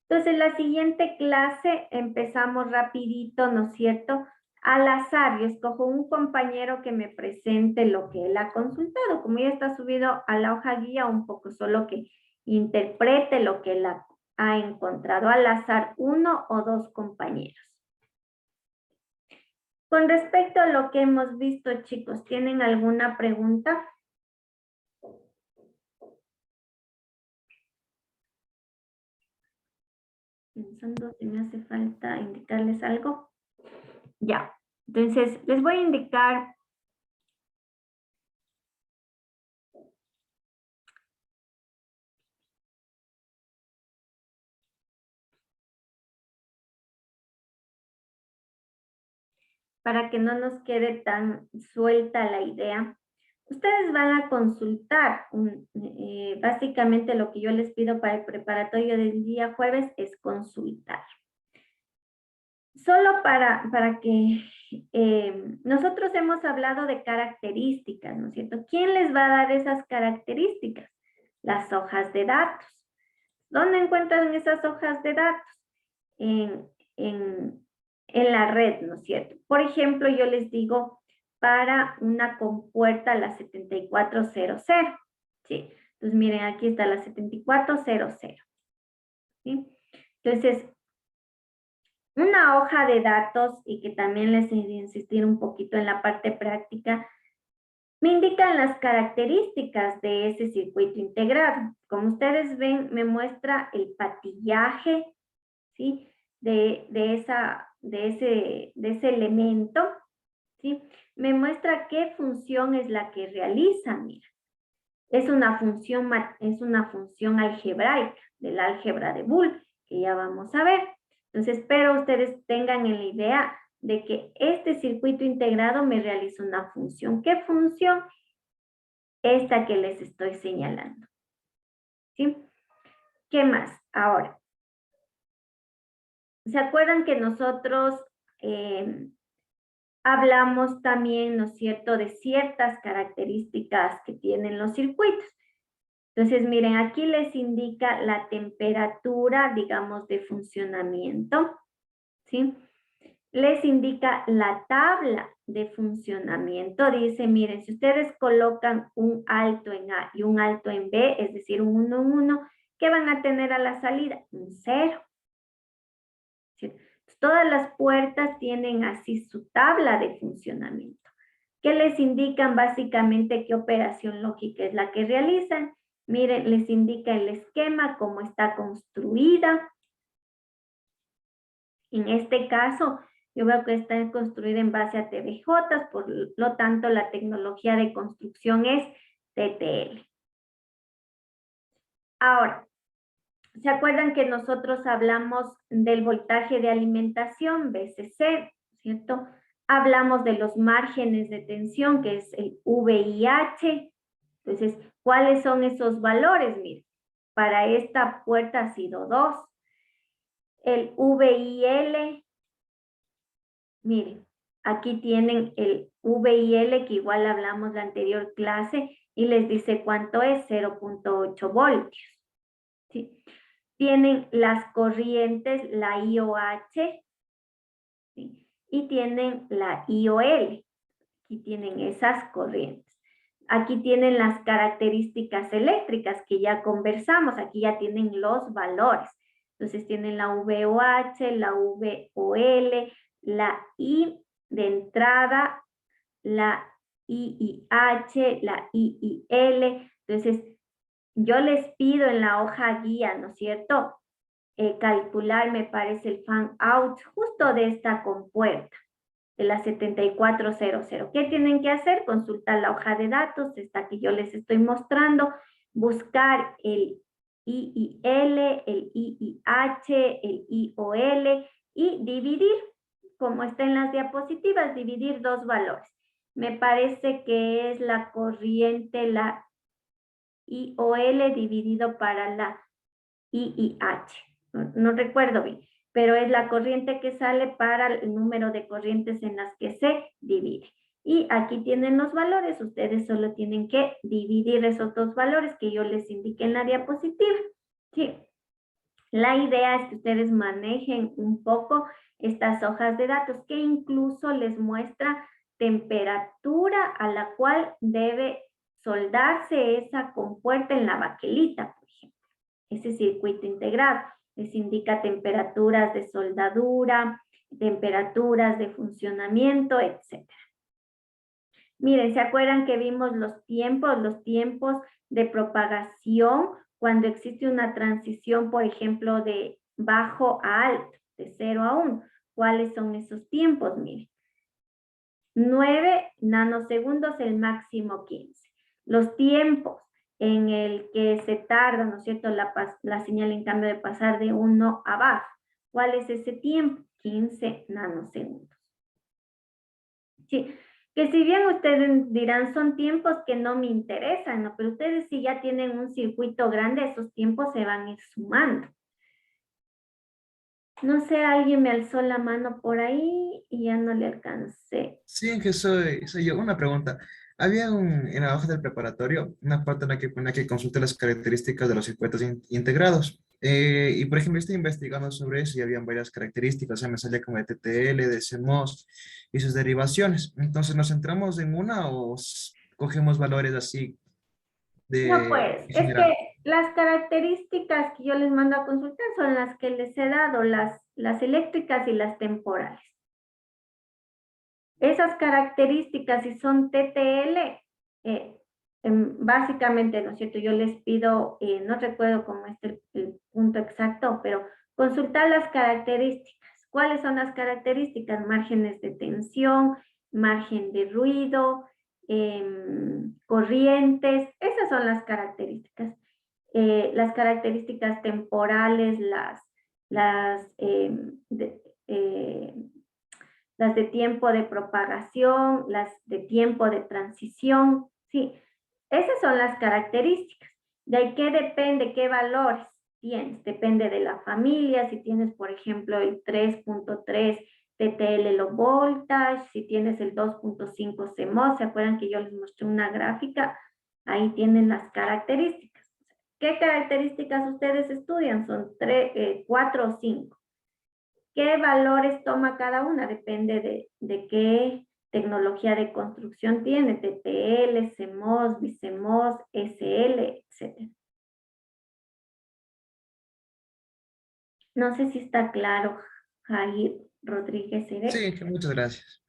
Entonces, la siguiente clase empezamos rapidito, ¿no es cierto? Al azar, yo escojo un compañero que me presente lo que él ha consultado. Como ya está subido a la hoja guía, un poco solo que interprete lo que él ha encontrado. Al azar, 1 o 2 compañeros. Con respecto a lo que hemos visto, chicos, ¿tienen alguna pregunta? Pensando si me hace falta indicarles algo. Ya, entonces les voy a indicar para que no nos quede tan suelta la idea. Ustedes van a consultar, básicamente lo que yo les pido para el preparatorio del día jueves es consultar. Solo para que nosotros hemos hablado de características, ¿no es cierto? ¿Quién les va a dar esas características? Las hojas de datos. ¿Dónde encuentran esas hojas de datos? En la red, ¿no es cierto? Por ejemplo, yo les digo para una compuerta la 7400, ¿sí? Entonces, miren, aquí está la 7400, ¿sí? Entonces, una hoja de datos, y que también les he de insistir un poquito en la parte práctica, Me indican las características de ese circuito integrado. Como ustedes ven, me muestra el patillaje, ¿sí? de ese elemento, ¿sí? Me muestra qué función es la que realiza, mira. Es una función algebraica, del álgebra de Boole, que ya vamos a ver. Entonces, espero ustedes tengan en la idea de que este circuito integrado me realiza una función. ¿Qué función? Esta que les estoy señalando. ¿Sí? ¿Qué más? Ahora, ¿se acuerdan que nosotros hablamos también, ¿no es cierto?, de ciertas características que tienen los circuitos? Entonces, miren, aquí les indica la temperatura, digamos, de funcionamiento, ¿sí? Les indica la tabla de funcionamiento. Dice, miren, si ustedes colocan un alto en A y un alto en B, es decir, un 1 en 1, ¿qué van a tener a la salida? Un 0. ¿Sí? Todas las puertas tienen así su tabla de funcionamiento, que les indican básicamente qué operación lógica es la que realizan. Miren, les indica el esquema, cómo está construida. En este caso, yo veo que está construida en base a TBJ, por lo tanto, la tecnología de construcción es TTL. Ahora, ¿se acuerdan que nosotros hablamos del voltaje de alimentación, VCC, ¿cierto? Hablamos de los márgenes de tensión, que es el VIH. Entonces, ¿cuáles son esos valores? Miren, para esta puerta ha sido 2. El VIL, miren, aquí tienen el VIL, que igual hablamos la anterior clase, y les dice cuánto es, 0.8 voltios. ¿Sí? Tienen las corrientes, la IOH, ¿sí? Y tienen la IOL. Aquí tienen esas corrientes. Aquí tienen las características eléctricas que ya conversamos. Aquí ya tienen los valores. Entonces tienen la VOH, la VOL, la I de entrada, la IIH, la IIL. Entonces, yo les pido en la hoja guía, ¿no es cierto? Calcular, me parece, el fan out justo de esta compuerta, de la 7400. ¿Qué tienen que hacer? Consultar la hoja de datos, esta que yo les estoy mostrando, buscar el IIL, el IIH, el IOL y dividir, como está en las diapositivas, dividir dos valores. Me parece que es la corriente, la IOL dividido para la IIH. No recuerdo bien, pero es la corriente que sale para el número de corrientes en las que se divide. Y aquí tienen los valores, ustedes solo tienen que dividir esos dos valores que yo les indiqué en la diapositiva. Sí. La idea es que ustedes manejen un poco estas hojas de datos, que incluso les muestra temperatura a la cual debe soldarse esa compuerta en la baquelita, por ejemplo. Ese circuito integrado les indica temperaturas de soldadura, temperaturas de funcionamiento, etc. Miren, ¿se acuerdan que vimos los tiempos de propagación cuando existe una transición, por ejemplo, de bajo a alto, de 0 a 1? ¿Cuáles son esos tiempos? Miren, 9 nanosegundos, el máximo 15. Los tiempos en el que se tarda, ¿no es cierto?, la señal en cambio de pasar de 1 a bajo. ¿Cuál es ese tiempo? 15 nanosegundos. Sí, que si bien ustedes dirán, son tiempos que no me interesan, ¿no? Pero ustedes si ya tienen un circuito grande, esos tiempos se van a ir sumando. No sé, alguien me alzó la mano por ahí y ya no le alcancé. Sí, que soy yo. Una pregunta. Había en la hoja del preparatorio una parte en la que consulta las características de los circuitos integrados. Y por ejemplo, estoy investigando sobre eso y habían varias características. O sea, me salía como de TTL, de CMOS y sus derivaciones. Entonces, ¿nos centramos en una o cogemos valores así No, pues, en es general? que las características que yo les mando a consultar son las que les he dado, las eléctricas y las temporales. Esas características, si son TTL, básicamente, ¿no es cierto? Yo les pido, no recuerdo cómo es el punto exacto, pero consultar las características. ¿Cuáles son las características? Márgenes de tensión, margen de ruido, corrientes, esas son las características. Las características temporales, las de tiempo de propagación, las de tiempo de transición, sí, esas son las características. ¿De ahí qué depende? ¿Qué valores tienes? Depende de la familia, si tienes, por ejemplo, el 3.3 TTL low voltage, si tienes el 2.5 CMOS, ¿se acuerdan que yo les mostré una gráfica? Ahí tienen las características. ¿Qué características ustedes estudian? Son 4 o 5. ¿Qué valores toma cada una? Depende de qué tecnología de construcción tiene, TTL, CMOS, BiCMOS, SL, etc. No sé si está claro, Jair Rodríguez Ere. Sí, que muchas gracias.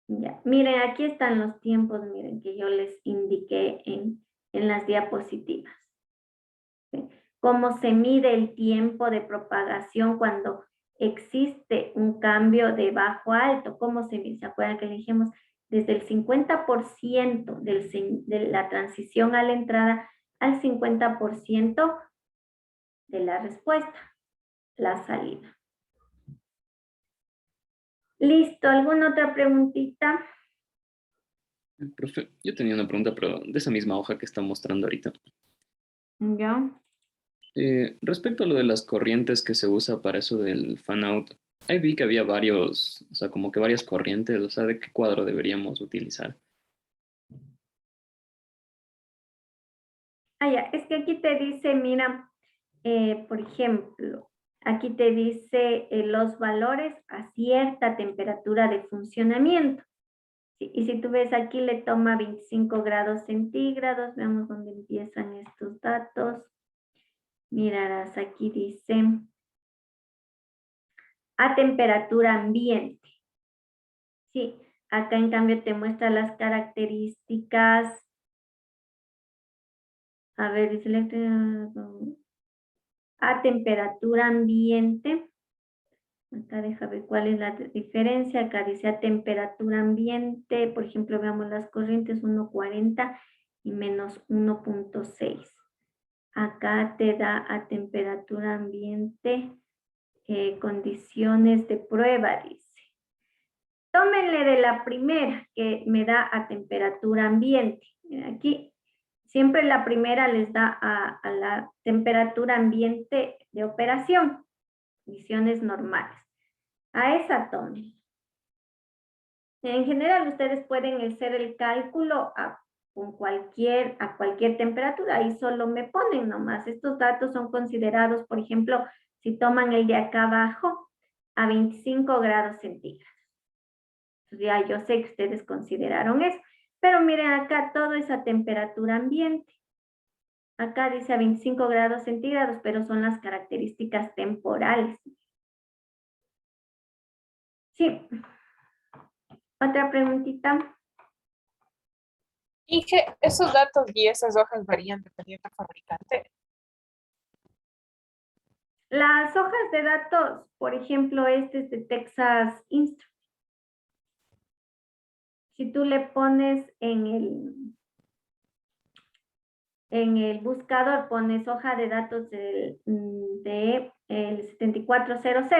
Ya. Miren, aquí están los tiempos, miren, que yo les indiqué en las diapositivas. ¿Sí? Cómo se mide el tiempo de propagación cuando existe un cambio de bajo a alto. ¿Cómo se mide? ¿Se acuerdan que le dijimos? Desde el 50% de la transición a la entrada al 50% de la respuesta, la salida. Listo, ¿alguna otra preguntita? Profe, yo tenía una pregunta, pero de esa misma hoja que está mostrando ahorita. Ya. Respecto a lo de las corrientes que se usa para eso del fan-out, ahí vi que había varios, o sea, como que varias corrientes, o sea, ¿de qué cuadro deberíamos utilizar? Ah, ya, es que aquí te dice, mira, por ejemplo, aquí te dice los valores a cierta temperatura de funcionamiento. Sí, y si tú ves aquí le toma 25 grados centígrados, veamos dónde empiezan estos datos. Mirarás, aquí dice a temperatura ambiente. Sí, acá en cambio te muestra las características. A ver, dice a temperatura ambiente. Acá deja ver cuál es la diferencia. Acá dice a temperatura ambiente. Por ejemplo, veamos las corrientes 1.40 y menos 1.6. Acá te da a temperatura ambiente condiciones de prueba, dice. Tómenle de la primera que me da a temperatura ambiente. Aquí siempre la primera les da a la temperatura ambiente de operación, condiciones normales. A esa tomen. En general ustedes pueden hacer el cálculo a cualquier temperatura, ahí solo me ponen nomás. Estos datos son considerados, por ejemplo, si toman el de acá abajo, a 25 grados centígrados. Entonces ya yo sé que ustedes consideraron eso, pero miren acá todo es a temperatura ambiente. Acá dice a 25 grados centígrados, pero son las características temporales. Sí. Otra preguntita. Inge, ¿esos datos y esas hojas varían dependiendo del fabricante? Las hojas de datos, por ejemplo, este es de Texas Instruments. Si tú le pones en el buscador, pones hoja de datos de el 7400.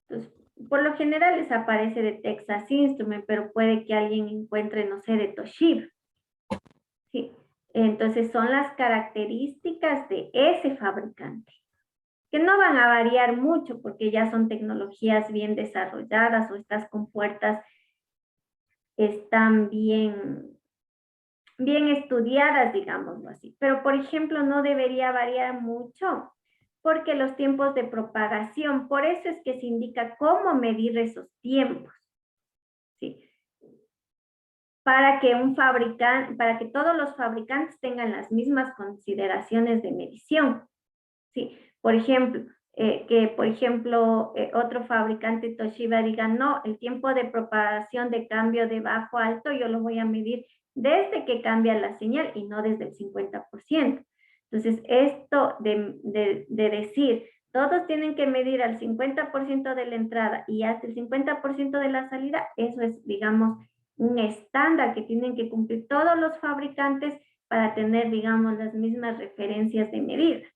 Entonces, por lo general les aparece de Texas Instruments, pero puede que alguien encuentre, no sé, de Toshiba. Sí. Entonces son las características de ese fabricante, que no van a variar mucho porque ya son tecnologías bien desarrolladas o estas compuertas están bien estudiadas, digámoslo así. Pero, por ejemplo, no debería variar mucho porque los tiempos de propagación, por eso es que se indica cómo medir esos tiempos. ¿Sí? Para que todos los fabricantes tengan las mismas consideraciones de medición. ¿Sí? Por ejemplo, otro fabricante Toshiba diga, no, el tiempo de propagación de cambio de bajo a alto yo lo voy a medir desde que cambia la señal y no desde el 50%. Entonces, esto de decir, todos tienen que medir al 50% de la entrada y hasta el 50% de la salida, eso es, digamos, un estándar que tienen que cumplir todos los fabricantes para tener, digamos, las mismas referencias de medida.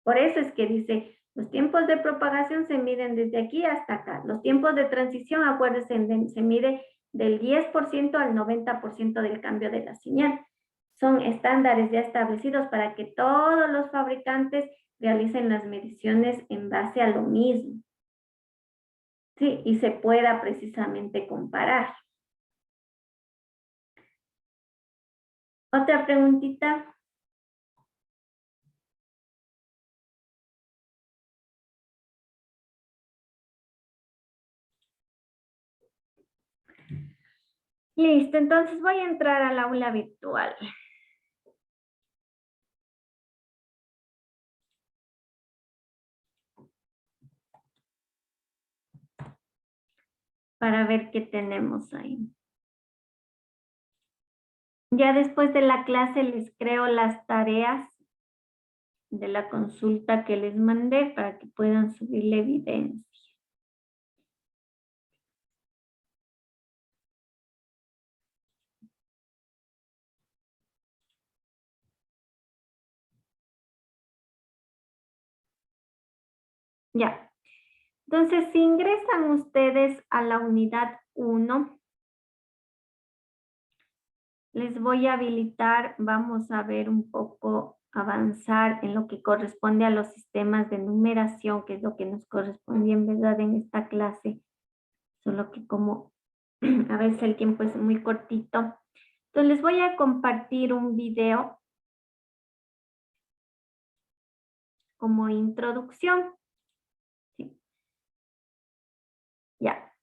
Por eso es que dice, los tiempos de propagación se miden desde aquí hasta acá. Los tiempos de transición, acuérdense, se mide del 10% al 90% del cambio de la señal. Son estándares ya establecidos para que todos los fabricantes realicen las mediciones en base a lo mismo. Sí, y se pueda precisamente comparar. Otra preguntita. Listo, entonces voy a entrar al aula virtual. Para ver qué tenemos ahí. Ya después de la clase les creo las tareas de la consulta que les mandé para que puedan subir la evidencia. Ya. Entonces, si ingresan ustedes a la unidad 1, les voy a habilitar, vamos a ver un poco, avanzar en lo que corresponde a los sistemas de numeración, que es lo que nos correspondía en verdad en esta clase. Solo que como a veces el tiempo es muy cortito. Entonces les voy a compartir un video como introducción. Sí. Ya.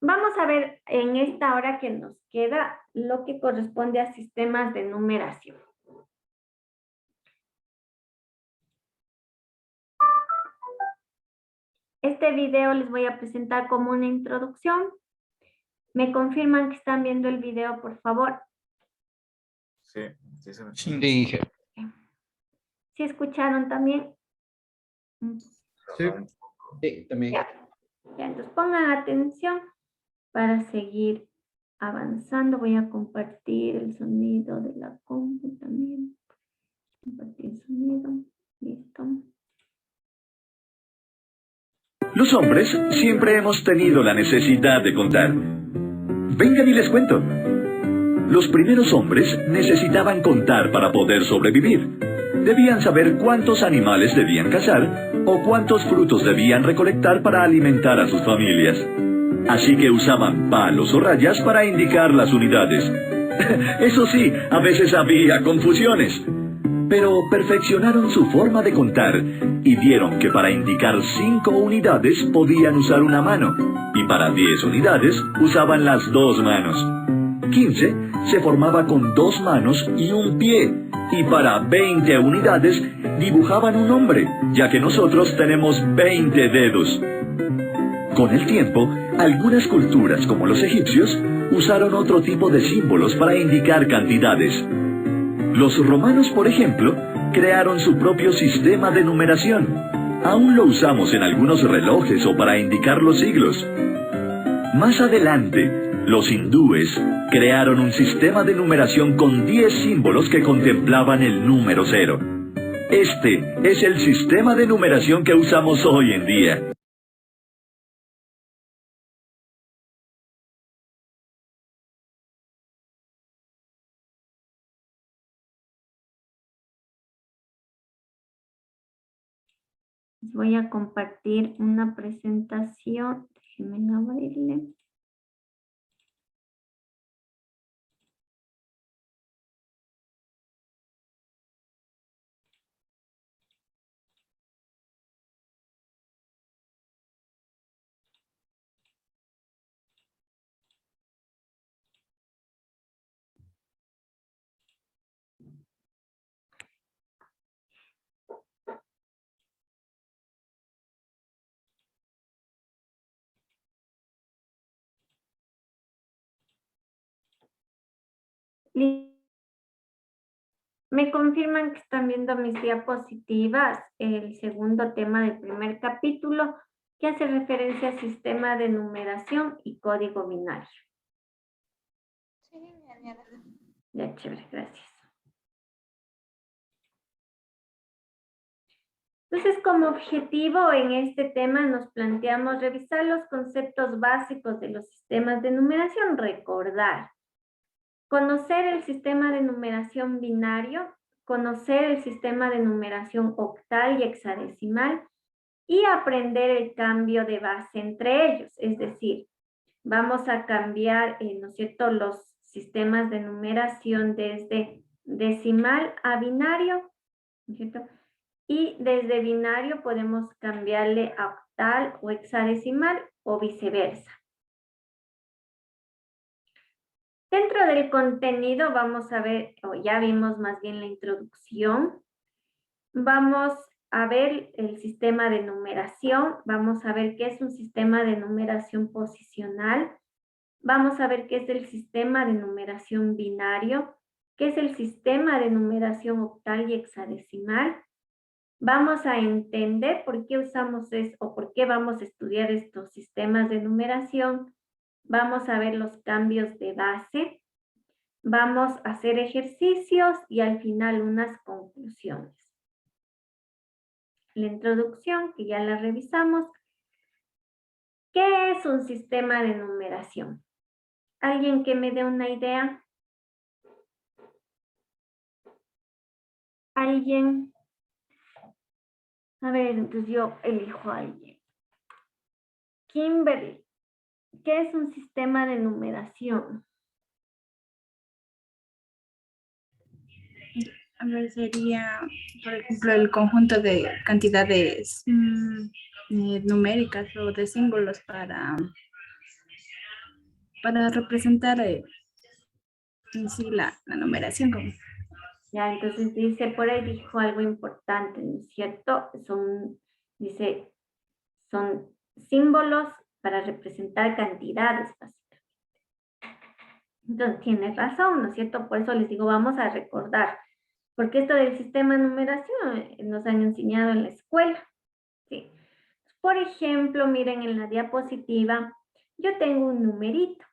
Vamos a ver en esta hora que nos queda lo que corresponde a sistemas de numeración. Este video les voy a presentar como una introducción. ¿Me confirman que están viendo el video, por favor? Sí, sí se me Sí, Inge. ¿Sí escucharon también? Sí, sí, también. Ya. Ya, entonces pongan atención para seguir avanzando. Voy a compartir el sonido de la compu también. Compartir el sonido. Listo. Los hombres siempre hemos tenido la necesidad de contar. Vengan y les cuento. Los primeros hombres necesitaban contar para poder sobrevivir. Debían saber cuántos animales debían cazar o cuántos frutos debían recolectar para alimentar a sus familias. Así que usaban palos o rayas para indicar las unidades. Eso sí, a veces había confusiones. Pero perfeccionaron su forma de contar y vieron que para indicar 5 unidades podían usar una mano y para 10 unidades usaban las 2 manos. 15 se formaba con 2 manos y un pie y para 20 unidades dibujaban un hombre, ya que nosotros tenemos 20 dedos. Con el tiempo, algunas culturas como los egipcios usaron otro tipo de símbolos para indicar cantidades. Los romanos, por ejemplo, crearon su propio sistema de numeración. Aún lo usamos en algunos relojes o para indicar los siglos. Más adelante, los hindúes crearon un sistema de numeración con 10 símbolos que contemplaban el número 0. Este es el sistema de numeración que usamos hoy en día. Les voy a compartir una presentación. Déjenme abrirle. Me confirman que están viendo mis diapositivas, el segundo tema del primer capítulo, que hace referencia al sistema de numeración y código binario. Ya, chévere, gracias. Entonces, como objetivo en este tema nos planteamos revisar los conceptos básicos de los sistemas de numeración, recordar, conocer el sistema de numeración binario, conocer el sistema de numeración octal y hexadecimal y aprender el cambio de base entre ellos. Es decir, vamos a cambiar, ¿no es cierto?, los sistemas de numeración desde decimal a binario, ¿no es cierto? Y desde binario podemos cambiarle a octal o hexadecimal o viceversa. Dentro del contenido vamos a ver, o ya vimos más bien la introducción, vamos a ver el sistema de numeración, vamos a ver qué es un sistema de numeración posicional, vamos a ver qué es el sistema de numeración binario, qué es el sistema de numeración octal y hexadecimal. Vamos a entender por qué usamos o por qué vamos a estudiar estos sistemas de numeración. Vamos a ver los cambios de base. Vamos a hacer ejercicios y al final unas conclusiones. La introducción, que ya la revisamos. ¿Qué es un sistema de numeración? ¿Alguien que me dé una idea? ¿Alguien? A ver, entonces yo elijo a alguien. Kimberly, ¿qué es un sistema de numeración? A ver, sería, por ejemplo, el conjunto de cantidades numéricas o de símbolos para representar en sí la numeración. Ya, entonces dice, por ahí dijo algo importante, ¿no es cierto? Dice, son símbolos para representar cantidades, básicamente. Entonces, tiene razón, ¿no es cierto? Por eso les digo, vamos a recordar. Porque esto del sistema de numeración nos han enseñado en la escuela. ¿Sí? Por ejemplo, miren en la diapositiva, yo tengo un numerito,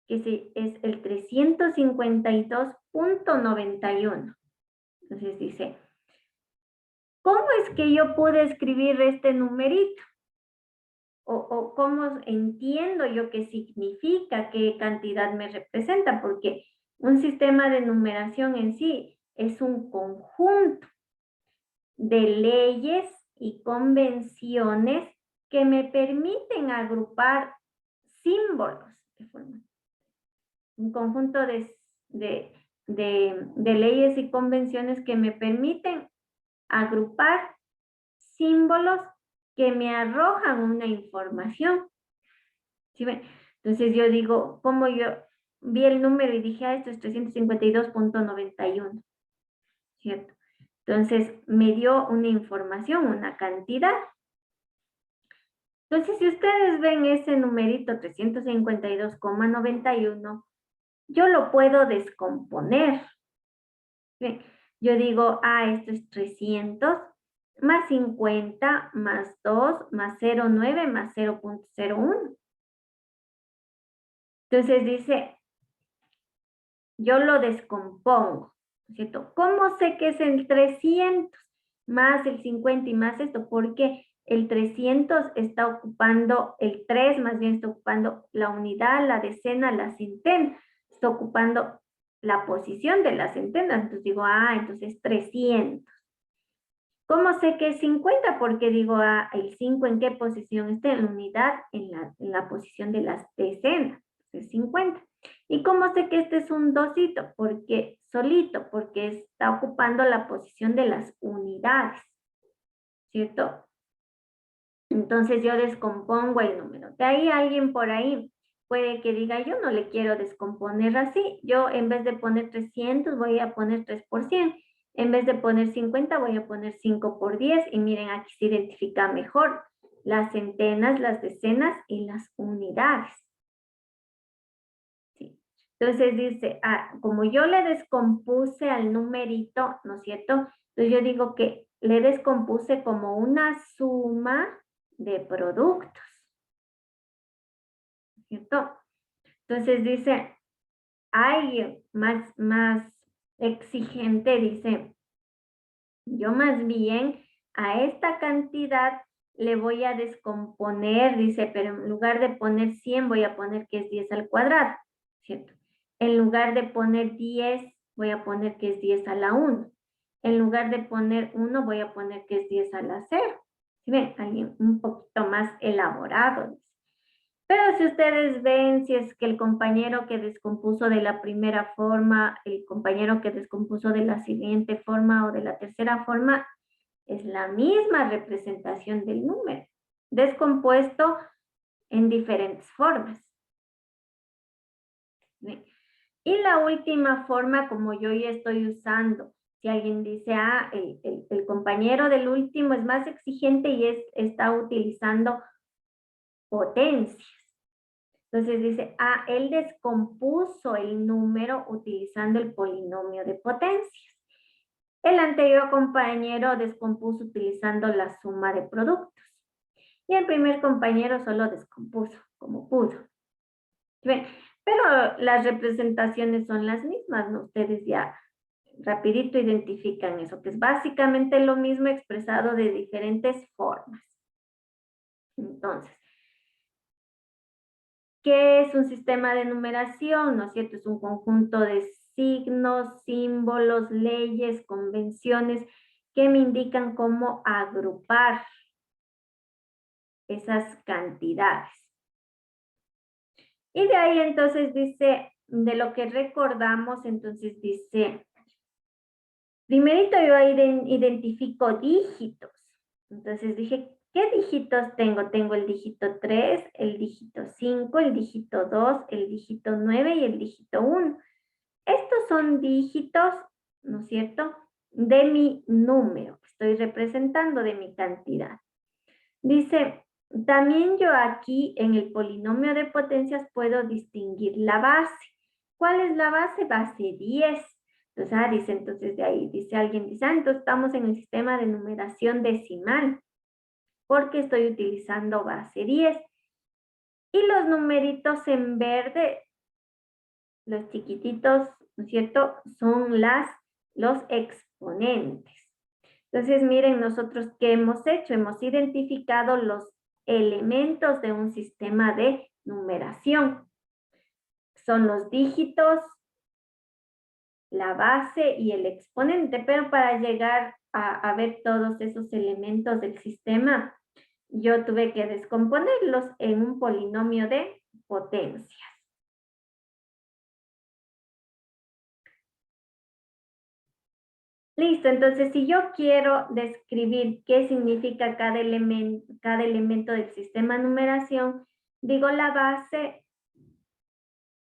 que es el 352.91. Entonces dice, ¿cómo es que yo pude escribir este numerito? O cómo entiendo yo qué significa, qué cantidad me representa, porque un sistema de numeración en sí es un conjunto de leyes y convenciones que me permiten agrupar símbolos. Un conjunto de leyes y convenciones que me permiten agrupar símbolos que me arrojan una información. ¿Sí ven? Entonces yo digo, como yo vi el número y dije, esto es 352.91, ¿cierto? Entonces me dio una información, una cantidad. Entonces si ustedes ven ese numerito 352.91, yo lo puedo descomponer. ¿Sí? Yo digo, esto es 300 más 50 más 2 más 0,9 más 0.01. Entonces dice, yo lo descompongo, ¿cierto? ¿Cómo sé que es el 300 más el 50 y más esto? Porque el 300 está ocupando el 3, más bien está ocupando la unidad, la decena, la centena. Está ocupando la posición de las centenas. Entonces digo, entonces 300. ¿Cómo sé que es 50? Porque digo, el 5 ¿en qué posición está? En la unidad, en la posición de las decenas. Es 50. ¿Y cómo sé que este es un dosito? Porque solito, porque está ocupando la posición de las unidades, ¿cierto? Entonces yo descompongo el número. De ahí alguien por ahí puede que diga, yo no le quiero descomponer así. Yo en vez de poner 300 voy a poner 3 por 100. En vez de poner 50 voy a poner 5 por 10. Y miren, aquí se identifica mejor las centenas, las decenas y las unidades. Sí. Entonces dice, como yo le descompuse al numerito, ¿no es cierto? Entonces yo digo que le descompuse como una suma de productos, ¿cierto? Entonces dice, alguien más exigente dice, yo más bien a esta cantidad le voy a descomponer, dice, pero en lugar de poner 100 voy a poner que es 10 al cuadrado, ¿cierto? En lugar de poner 10 voy a poner que es 10 a la 1. En lugar de poner 1 voy a poner que es 10 a la 0. ¿Sí ven? Alguien un poquito más elaborado. Pero si ustedes ven, si es que el compañero que descompuso de la primera forma, el compañero que descompuso de la siguiente forma o de la tercera forma, es la misma representación del número, descompuesto en diferentes formas. ¿Sí? Y la última forma, como yo ya estoy usando, si alguien dice, el compañero del último es más exigente y está utilizando potencias. Entonces dice, él descompuso el número utilizando el polinomio de potencias. El anterior compañero descompuso utilizando la suma de productos. Y el primer compañero solo descompuso como pudo. ¿Ven? Pero las representaciones son las mismas, ¿no? Ustedes ya rapidito identifican eso, que es básicamente lo mismo expresado de diferentes formas. Entonces, ¿qué es un sistema de numeración? ¿No es cierto? Es un conjunto de signos, símbolos, leyes, convenciones que me indican cómo agrupar esas cantidades. Y de ahí entonces dice, de lo que recordamos, entonces dice, primerito yo identifico dígitos. Entonces dije, ¿qué dígitos tengo? Tengo el dígito 3, el dígito 5, el dígito 2, el dígito 9 y el dígito 1. Estos son dígitos, ¿no es cierto?, de mi número. Estoy representando de mi cantidad. Dice, también yo aquí en el polinomio de potencias puedo distinguir la base. ¿Cuál es la base? Base 10. Entonces, dice, entonces de ahí, dice alguien, dice, entonces estamos en el sistema de numeración decimal, porque estoy utilizando base 10. Y los numeritos en verde, los chiquititos, ¿no es cierto?, son los exponentes. Entonces, miren, nosotros, ¿qué hemos hecho? Hemos identificado los elementos de un sistema de numeración. Son los dígitos, la base y el exponente, pero para llegar a ver todos esos elementos del sistema, yo tuve que descomponerlos en un polinomio de potencias. Listo, entonces si yo quiero describir qué significa cada elemento del sistema de numeración, digo la base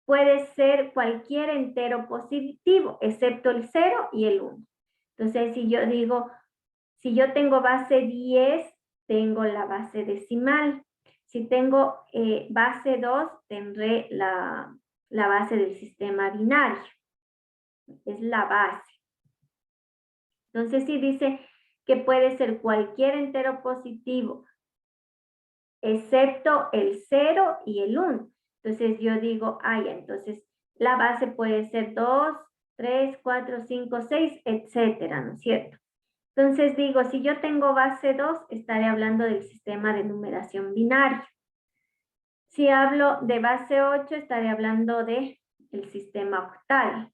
puede ser cualquier entero positivo, excepto el 0 y el 1. Entonces, si yo digo, si yo tengo base 10, tengo la base decimal. Si tengo base 2, tendré la base del sistema binario. Es la base. Entonces, sí dice que puede ser cualquier entero positivo, excepto el 0 y el 1. Entonces, yo digo, entonces la base puede ser 2, 3, 4, 5, 6, etcétera, ¿no es cierto? Entonces digo, si yo tengo base 2, estaré hablando del sistema de numeración binaria. Si hablo de base 8, estaré hablando del sistema octal.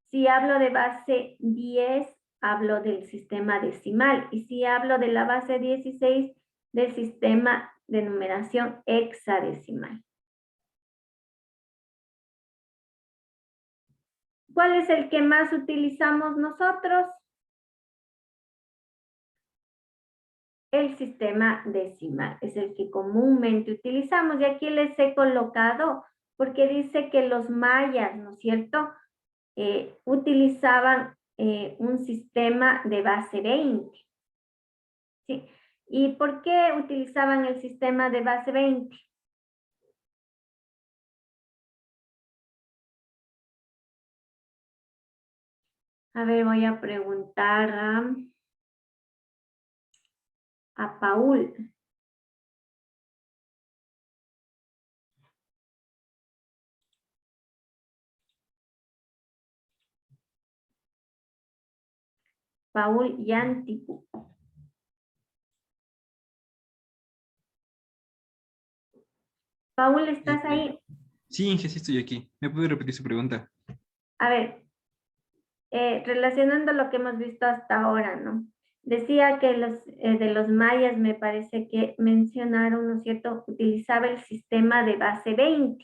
Si hablo de base 10, hablo del sistema decimal. Y si hablo de la base 16, del sistema de numeración hexadecimal. ¿Cuál es el que más utilizamos nosotros? El sistema decimal es el que comúnmente utilizamos. Y aquí les he colocado porque dice que los mayas, ¿no es cierto?, utilizaban un sistema de base 20. ¿Sí? ¿Y por qué utilizaban el sistema de base 20? A ver, voy a preguntar a Paul. Paul Yantipu. Paul, ¿estás ahí? Sí, Inge, sí estoy aquí. ¿Me puede repetir su pregunta? A ver, relacionando lo que hemos visto hasta ahora, ¿no? Decía que de los mayas me parece que mencionaron, ¿no es cierto?, utilizaba el sistema de base 20.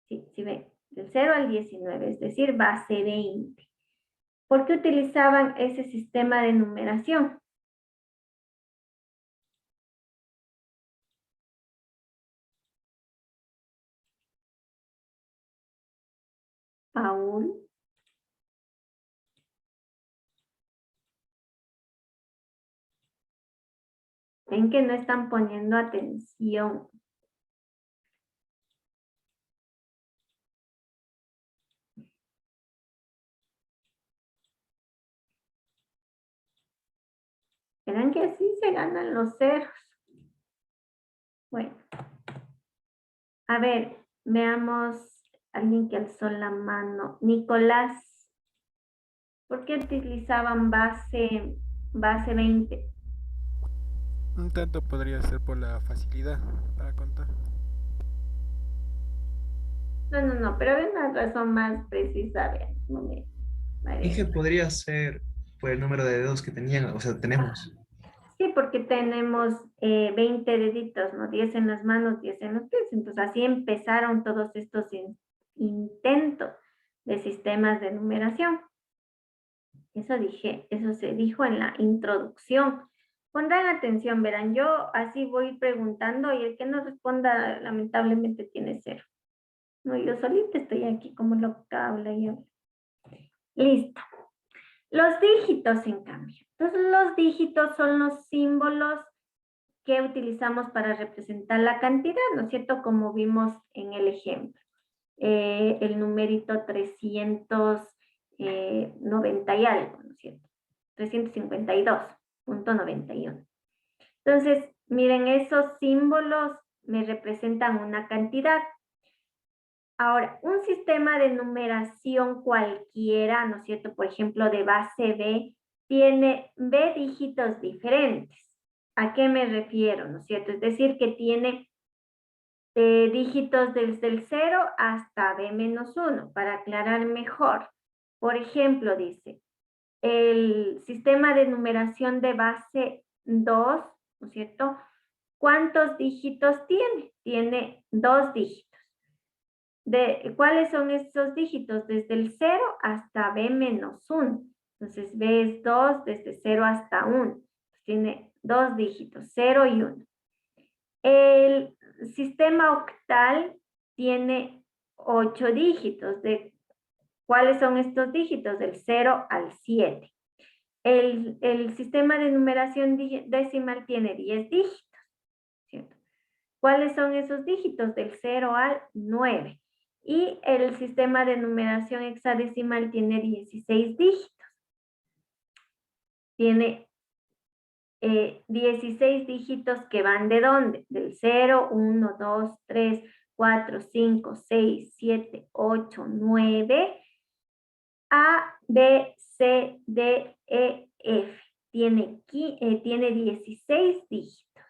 Sí, ven, del 0 al 19, es decir, base 20. ¿Por qué utilizaban ese sistema de numeración? Paul. Ven que no están poniendo atención. Verán que así se ganan los ceros. Bueno. A ver, veamos alguien que alzó la mano. Nicolás, ¿por qué utilizaban base 20? Un tanto podría ser por la facilidad para contar. No, pero hay una razón más precisa, vean, un momento. Inge podría ser por el número de dedos que tenían, o sea, tenemos. Sí, porque tenemos 20 deditos, ¿no? 10 en las manos, 10 en los pies. Entonces así empezaron todos estos intentos de sistemas de numeración. Eso se dijo en la introducción. Pondrán atención, verán, yo así voy preguntando y el que no responda lamentablemente tiene 0. No, yo solita estoy aquí como loca, habla y habla. Listo. Los dígitos, en cambio. Entonces, los dígitos son los símbolos que utilizamos para representar la cantidad, ¿no es cierto? Como vimos en el ejemplo. El numerito 390 y algo, ¿no es cierto? 352.91. Entonces, miren, esos símbolos me representan una cantidad. Ahora, un sistema de numeración cualquiera, ¿no es cierto? Por ejemplo, de base B, tiene B dígitos diferentes. ¿A qué me refiero? ¿No es cierto? Es decir, que tiene dígitos desde el 0 hasta B-1, para aclarar mejor. Por ejemplo, dice, el sistema de numeración de base 2, ¿no es cierto? ¿Cuántos dígitos tiene? Tiene 2 dígitos. ¿Cuáles son estos dígitos? Desde el 0 hasta B-1. Entonces, B es 2 desde 0 hasta 1. Tiene 2 dígitos, 0 y 1. El sistema octal tiene 8 dígitos. ¿Cuáles son estos dígitos? Del 0 al 7. El sistema de numeración decimal tiene 10 dígitos, ¿cierto? ¿Cuáles son esos dígitos? Del 0 al 9. Y el sistema de numeración hexadecimal tiene 16 dígitos. Tiene 16 dígitos que van ¿de dónde? Del 0, 1, 2, 3, 4, 5, 6, 7, 8, 9, A, B, C, D, E, F. Tiene 16 dígitos.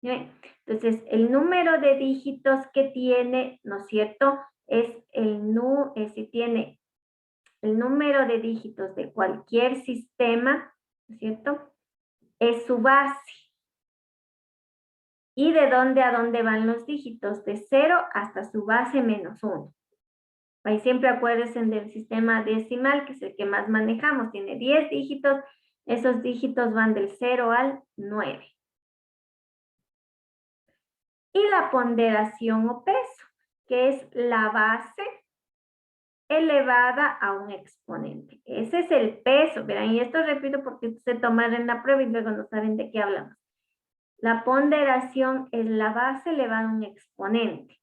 ¿Bien? Entonces, el número de dígitos que tiene, ¿no es cierto? Si tiene el número de dígitos de cualquier sistema, ¿no es cierto? Es su base. ¿Y de dónde a dónde van los dígitos? De 0 hasta su base -1. Ahí siempre acuérdense del sistema decimal, que es el que más manejamos. Tiene 10 dígitos. Esos dígitos van del 0 al 9. Y la ponderación o peso, que es la base elevada a un exponente. Ese es el peso. Verán, y esto repito porque se toman en la prueba y luego no saben de qué hablamos. La ponderación es la base elevada a un exponente.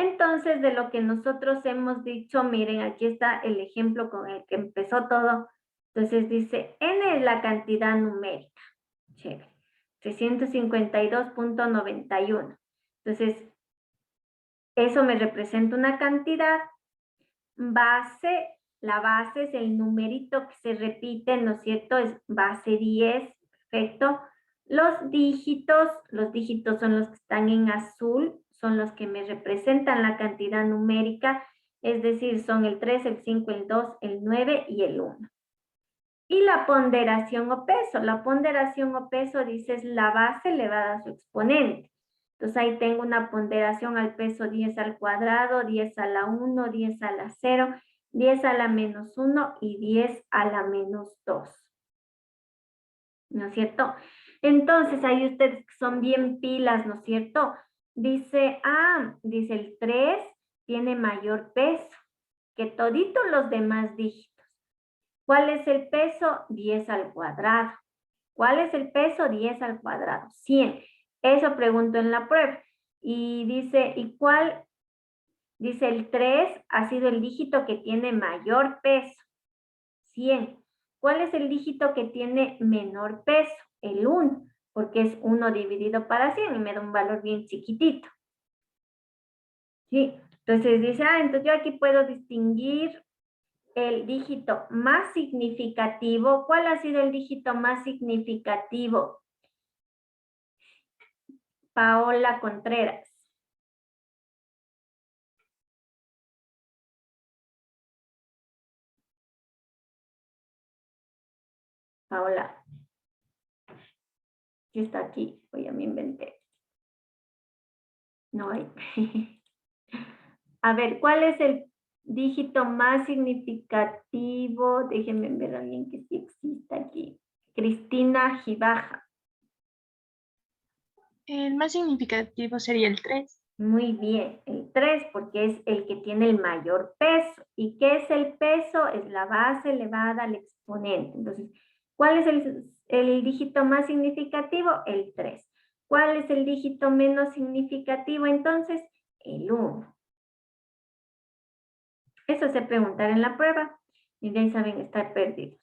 Entonces, de lo que nosotros hemos dicho, miren, aquí está el ejemplo con el que empezó todo. Entonces dice, n es la cantidad numérica. Chévere. 352.91. Entonces, eso me representa una cantidad. Base, la base es el numerito que se repite, ¿no es cierto? Es base 10, perfecto. Los dígitos son los que están en azul, son los que me representan la cantidad numérica, es decir, son el 3, el 5, el 2, el 9 y el 1. Y la ponderación o peso. La ponderación o peso dice es la base elevada a su exponente. Entonces ahí tengo una ponderación al peso 10 al cuadrado, 10 a la 1, 10 a la 0, 10 a la menos 1 y 10 a la menos 2. ¿No es cierto? Entonces ahí ustedes son bien pilas, ¿no es cierto? Dice, dice el 3 tiene mayor peso que toditos los demás dígitos. ¿Cuál es el peso? 10 al cuadrado. ¿Cuál es el peso? 10 al cuadrado. 100. Eso pregunto en la prueba. Y dice, ¿y cuál? Dice el 3 ha sido el dígito que tiene mayor peso. 100. ¿Cuál es el dígito que tiene menor peso? El 1, porque es 1 dividido para 100 y me da un valor bien chiquitito. ¿Sí? Entonces dice, entonces yo aquí puedo distinguir el dígito más significativo. ¿Cuál ha sido el dígito más significativo? Paola Contreras. Paola. ¿Qué está aquí? Pues ya me inventé. No hay. A ver, ¿cuál es el dígito más significativo? Déjenme ver a alguien que sí exista aquí. Cristina Gibaja. El más significativo sería el 3. Muy bien, el 3 porque es el que tiene el mayor peso. ¿Y qué es el peso? Es la base elevada al exponente. Entonces, ¿cuál es el dígito más significativo? El 3. ¿Cuál es el dígito menos significativo? Entonces, el 1. Eso se preguntar en la prueba y de ahí saben estar perdidos.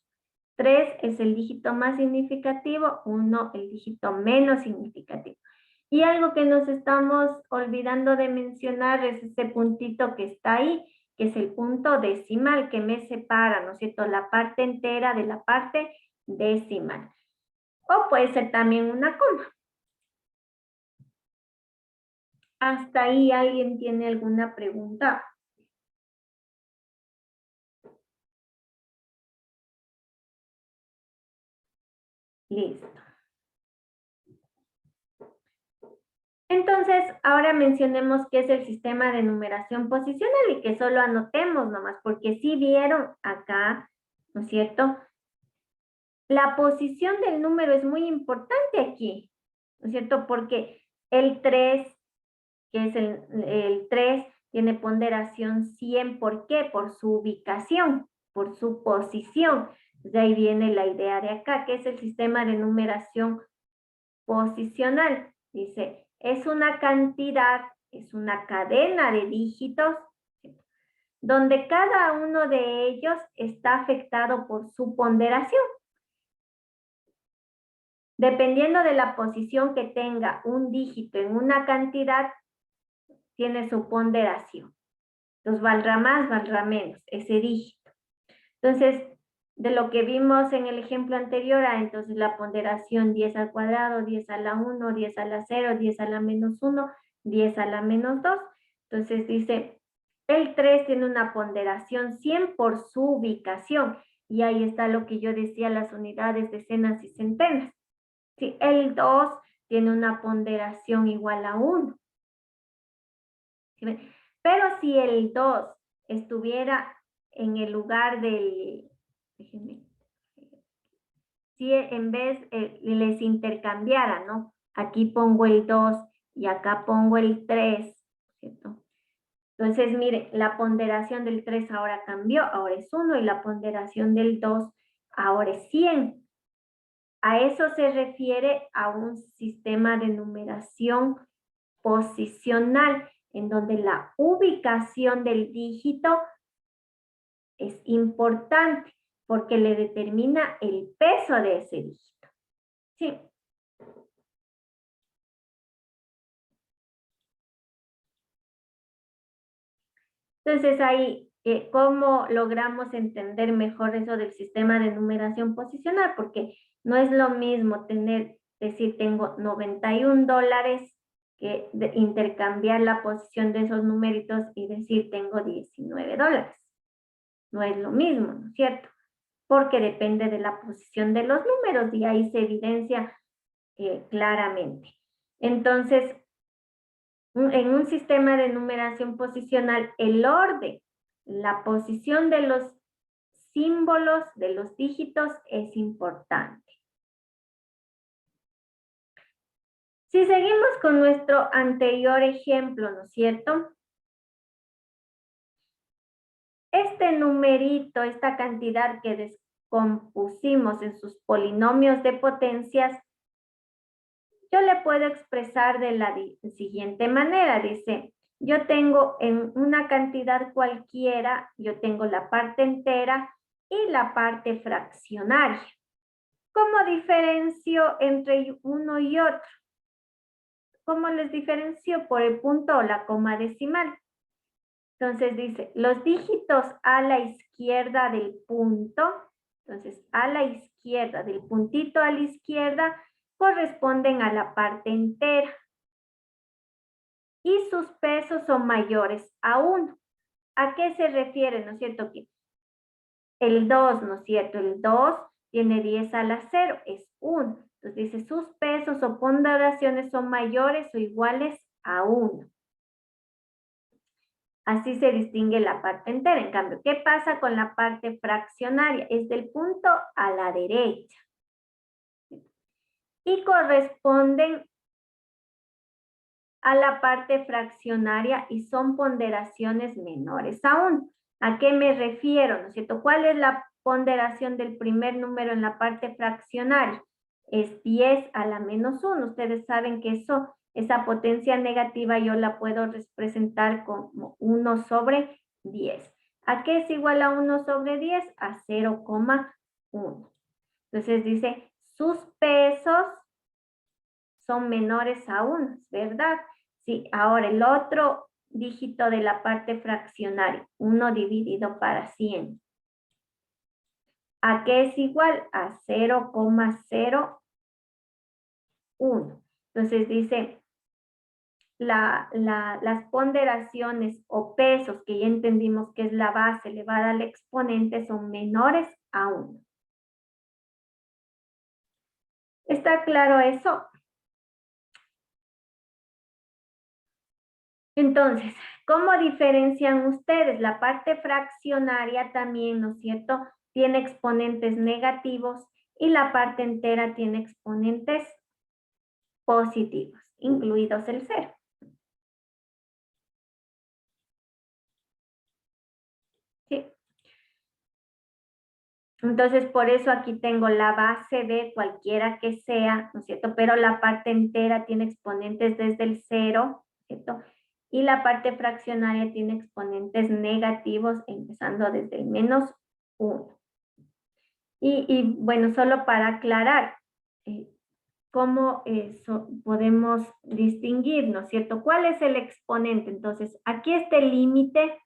3 es el dígito más significativo, 1 el dígito menos significativo. Y algo que nos estamos olvidando de mencionar es ese puntito que está ahí, que es el punto decimal que me separa, ¿no es cierto? La parte entera de la parte decimal. O puede ser también una coma. ¿Hasta ahí alguien tiene alguna pregunta? Listo. Entonces, ahora mencionemos qué es el sistema de numeración posicional y que solo anotemos nomás, porque si vieron acá, ¿no es cierto? La posición del número es muy importante aquí, ¿no es cierto? Porque el 3, que es el 3, tiene ponderación 100, ¿por qué? Por su ubicación, por su posición. De ahí viene la idea de acá, que es el sistema de numeración posicional. Dice, es una cantidad, es una cadena de dígitos, donde cada uno de ellos está afectado por su ponderación. Dependiendo de la posición que tenga un dígito en una cantidad, tiene su ponderación. Entonces, valdrá más, valdrá menos, ese dígito. Entonces, de lo que vimos en el ejemplo anterior, entonces la ponderación 10 al cuadrado, 10 a la 1, 10 a la 0, 10 a la menos 1, 10 a la menos 2. Entonces dice, el 3 tiene una ponderación 100 por su ubicación. Y ahí está lo que yo decía, las unidades, decenas y centenas. Sí, el 2 tiene una ponderación igual a 1. ¿Sí? Pero si el 2 estuviera en el lugar del... Déjenme. Si en vez les intercambiara, ¿no? Aquí pongo el 2 y acá pongo el 3, ¿cierto? Entonces, mire, la ponderación del 3 ahora cambió, ahora es 1, y la ponderación del 2 ahora es 100. A eso se refiere a un sistema de numeración posicional. en donde la ubicación del dígito es importante porque le determina el peso de ese dígito. ¿Sí? Entonces ahí, ¿cómo logramos entender mejor eso del sistema de numeración posicional? Porque no es lo mismo decir tengo $91 que intercambiar la posición de esos numeritos y decir tengo $19. No es lo mismo, ¿no es cierto? Porque depende de la posición de los números y ahí se evidencia claramente. Entonces, en un sistema de numeración posicional, el orden, la posición de los símbolos, de los dígitos, es importante. Si seguimos con nuestro anterior ejemplo, ¿no es cierto? Este numerito, esta cantidad que descompusimos en sus polinomios de potencias, yo le puedo expresar de la siguiente manera. Dice, yo tengo en una cantidad cualquiera, yo tengo la parte entera y la parte fraccionaria. ¿Cómo diferencio entre uno y otro? ¿Cómo les diferencio? Por el punto o la coma decimal. Entonces dice, los dígitos a la izquierda del punto, entonces a la izquierda, del puntito a la izquierda, corresponden a la parte entera. Y sus pesos son mayores a 1. ¿A qué se refiere? ¿No es cierto? Que el 2, ¿no es cierto? El 2 tiene 10 a la 0, es 1. Entonces dice, sus pesos o ponderaciones son mayores o iguales a 1. Así se distingue la parte entera. En cambio, ¿qué pasa con la parte fraccionaria? Es del punto a la derecha. Y corresponden a la parte fraccionaria y son ponderaciones menores a 1. ¿A qué me refiero? ¿No es cierto? ¿Cuál es la ponderación del primer número en la parte fraccionaria? Es 10 a la menos 1. Ustedes saben que esa potencia negativa yo la puedo representar como 1 sobre 10. ¿A qué es igual a 1 sobre 10? A 0,1. Entonces dice, sus pesos son menores a 1, ¿verdad? Sí, ahora el otro dígito de la parte fraccionaria, 1 dividido para 100. ¿A qué es igual? A 0,01. Entonces dice, las ponderaciones o pesos que ya entendimos que es la base elevada al exponente son menores a 1. ¿Está claro eso? Entonces, ¿cómo diferencian ustedes? La parte fraccionaria también, ¿no es cierto? Tiene exponentes negativos y la parte entera tiene exponentes positivos, incluidos el 0. ¿Sí? Entonces, por eso aquí tengo la base de cualquiera que sea, ¿no es cierto? Pero la parte entera tiene exponentes desde el 0, ¿cierto? Y la parte fraccionaria tiene exponentes negativos empezando desde el menos 1. Y bueno, solo para aclarar cómo podemos distinguir, ¿no es cierto? ¿Cuál es el exponente? Entonces, aquí está el límite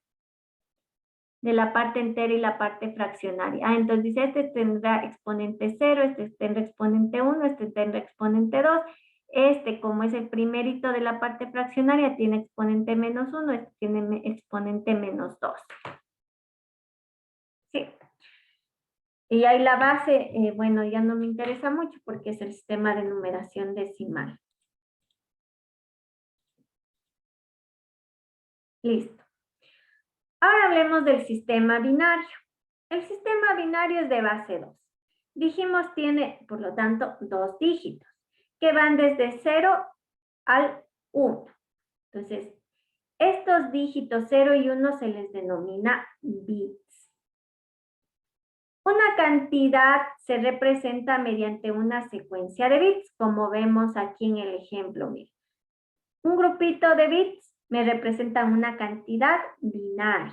de la parte entera y la parte fraccionaria. Entonces dice, este tendrá exponente 0, este tendrá exponente 1, este tendrá exponente 2. Este, como es el primerito de la parte fraccionaria, tiene exponente menos 1, este tiene exponente menos 2. Sí. Y ahí la base, bueno, ya no me interesa mucho porque es el sistema de numeración decimal. Listo. Ahora hablemos del sistema binario. El sistema binario es de base 2. Dijimos tiene, por lo tanto, 2 dígitos que van desde 0 al 1. Entonces, estos dígitos 0 y 1 se les denomina bits. Una cantidad se representa mediante una secuencia de bits, como vemos aquí en el ejemplo. Miren. Un grupito de bits me representan una cantidad binaria.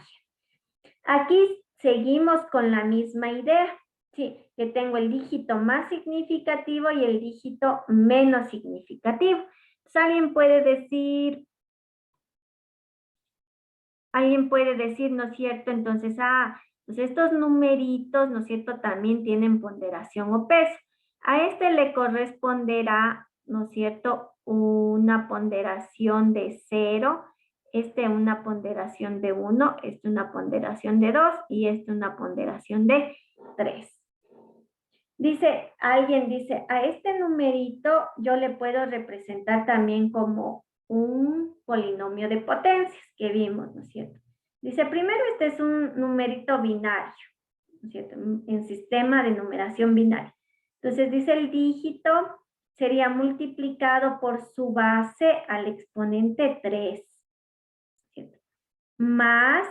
Aquí seguimos con la misma idea, ¿sí? Que tengo el dígito más significativo y el dígito menos significativo. Entonces, alguien puede decir, ¿no es cierto? Entonces, pues estos numeritos, ¿no es cierto? También tienen ponderación o peso. A este le corresponderá, ¿no es cierto? Una ponderación de 0, una ponderación de 1, una ponderación de 2 y una ponderación de 3. Alguien dice, a este numerito yo le puedo representar también como un polinomio de potencias que vimos, ¿no es cierto? Dice, primero este es un numerito binario, ¿no es cierto? En sistema de numeración binaria. Entonces dice el dígito sería multiplicado por su base al exponente 3, ¿cierto? Más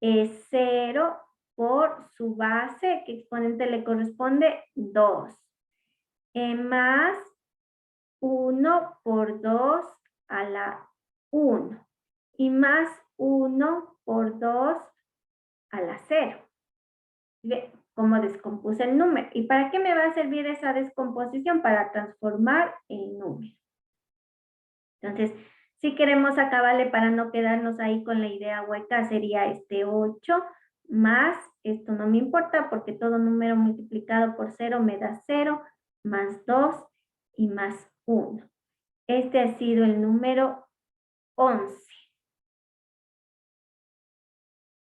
0 por su base, ¿qué exponente le corresponde? 2. Más 1 por 2 a la 1. Y más 1 por 2 a la 0. ¿Ve cómo descompuse el número? ¿Y para qué me va a servir esa descomposición? Para transformar el número. Entonces, si queremos acabarle para no quedarnos ahí con la idea hueca, sería 8 más, esto no me importa porque todo número multiplicado por 0 me da 0, más 2 y más 1. Este ha sido el número 11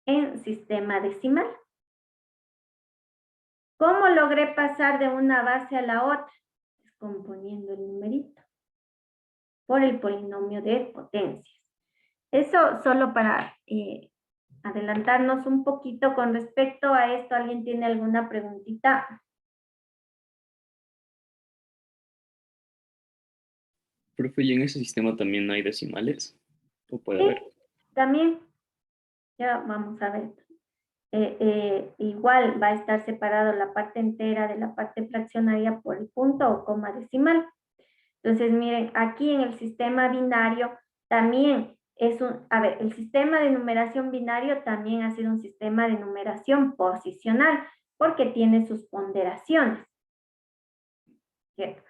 en sistema decimal. ¿Cómo logré pasar de una base a la otra? Descomponiendo el numerito por el polinomio de potencias. Eso solo para adelantarnos un poquito con respecto a esto. ¿Alguien tiene alguna preguntita? Profe, ¿y en ese sistema también hay decimales? ¿O puede haber? También. Ya vamos a ver. Igual va a estar separado la parte entera de la parte fraccionaria por el punto o coma decimal. Entonces, miren, aquí en el sistema binario también el sistema de numeración binario también ha sido un sistema de numeración posicional porque tiene sus ponderaciones. ¿Cierto?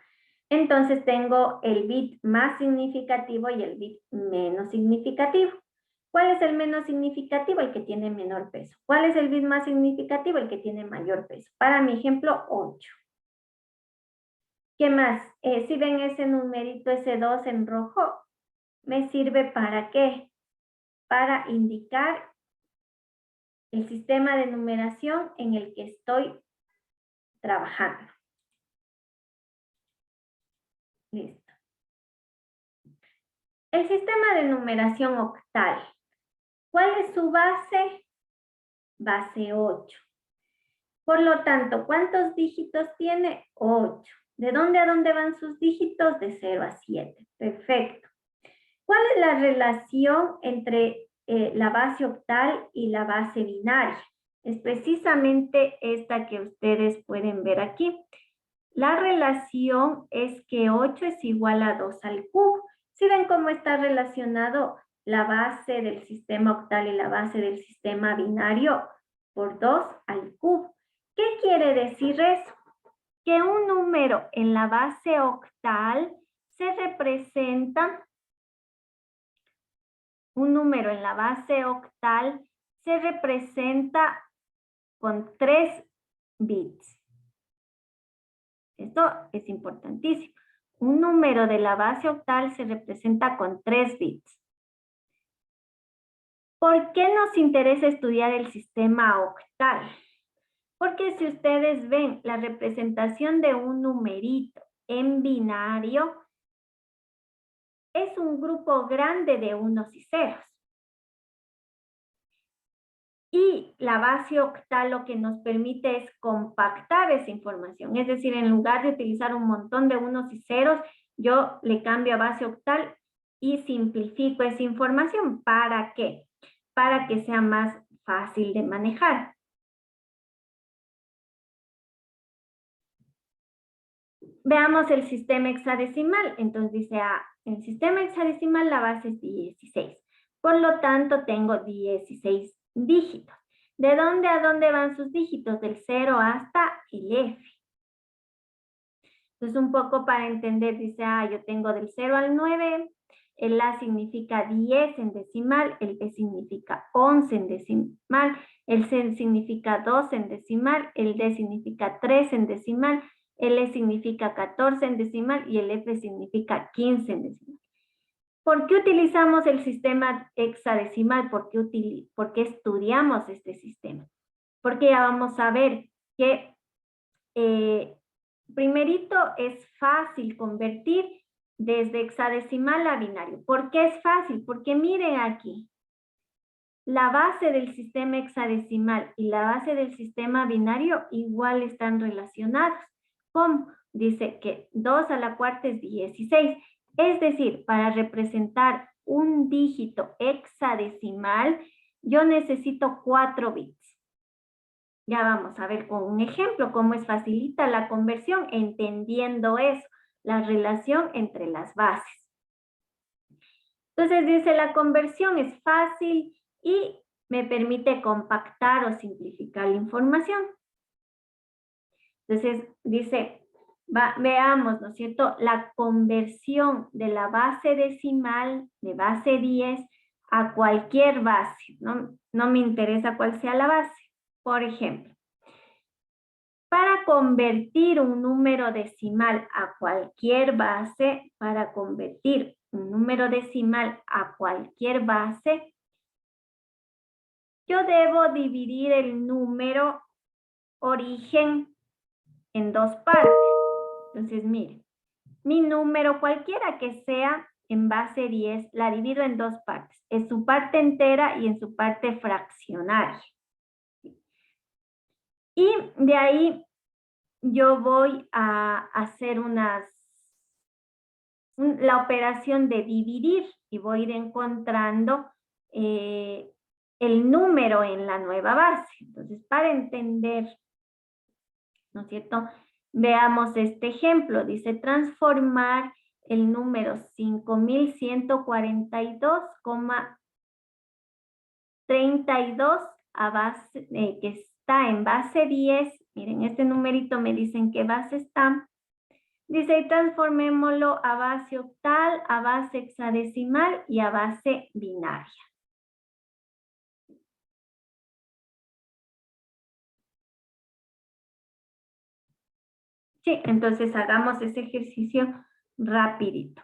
Entonces tengo el bit más significativo y el bit menos significativo. ¿Cuál es el menos significativo? El que tiene menor peso. ¿Cuál es el bit más significativo? El que tiene mayor peso. Para mi ejemplo, 8. ¿Qué más? Si ven ese numerito, ese 2 en rojo, ¿me sirve para qué? Para indicar el sistema de numeración en el que estoy trabajando. Listo. El sistema de numeración octal. ¿Cuál es su base? Base 8. Por lo tanto, ¿cuántos dígitos tiene? 8. ¿De dónde a dónde van sus dígitos? De 0 a 7. Perfecto. ¿Cuál es la relación entre la base octal y la base binaria? Es precisamente esta que ustedes pueden ver aquí. La relación es que 8 es igual a 2 al cubo. ¿Sí ven cómo está relacionado la base del sistema octal y la base del sistema binario? Por 2 al cubo. ¿Qué quiere decir eso? Que un número en la base octal se representa con 3 bits. Esto es importantísimo. Un número de la base octal se representa con 3 bits. ¿Por qué nos interesa estudiar el sistema octal? Porque si ustedes ven la representación de un numerito en binario, es un grupo grande de unos y ceros. Y la base octal lo que nos permite es compactar esa información. Es decir, en lugar de utilizar un montón de unos y ceros, yo le cambio a base octal y simplifico esa información. ¿Para qué? Para que sea más fácil de manejar. Veamos el sistema hexadecimal. Entonces dice, en el sistema hexadecimal la base es 16. Por lo tanto, tengo 16 dígitos. ¿De dónde a dónde van sus dígitos? Del 0 hasta el F. Entonces, un poco para entender, dice, yo tengo del 0 al 9, el A significa 10 en decimal, el B significa 11 en decimal, el C significa 2 en decimal, el D significa 3 en decimal, el E significa 14 en decimal y el F significa 15 en decimal. ¿Por qué utilizamos el sistema hexadecimal? ¿Por qué estudiamos este sistema? Porque ya vamos a ver que primerito es fácil convertir desde hexadecimal a binario. ¿Por qué es fácil? Porque miren aquí. La base del sistema hexadecimal y la base del sistema binario igual están relacionados. ¿Cómo? Dice que 2 a la cuarta es 16. Es decir, para representar un dígito hexadecimal, yo necesito 4 bits. Ya vamos a ver con un ejemplo cómo es facilita la conversión, entendiendo eso, la relación entre las bases. Entonces dice, la conversión es fácil y me permite compactar o simplificar la información. Entonces dice, veamos, ¿no es cierto? La conversión de la base decimal, de base 10, a cualquier base. No me interesa cuál sea la base. Por ejemplo, para convertir un número decimal a cualquier base, yo debo dividir el número origen en 2 partes. Entonces, miren, mi número, cualquiera que sea, en base 10, la divido en 2 partes. En su parte entera y en su parte fraccionaria. Y de ahí yo voy a hacer la operación de dividir y voy a ir encontrando el número en la nueva base. Entonces, para entender, ¿no es cierto? Veamos este ejemplo. Dice transformar el número 5142,32 a base, que está en base 10. Miren, este numerito me dicen qué base está. Dice, y transformémoslo a base octal, a base hexadecimal y a base binaria. Sí, entonces hagamos ese ejercicio rapidito.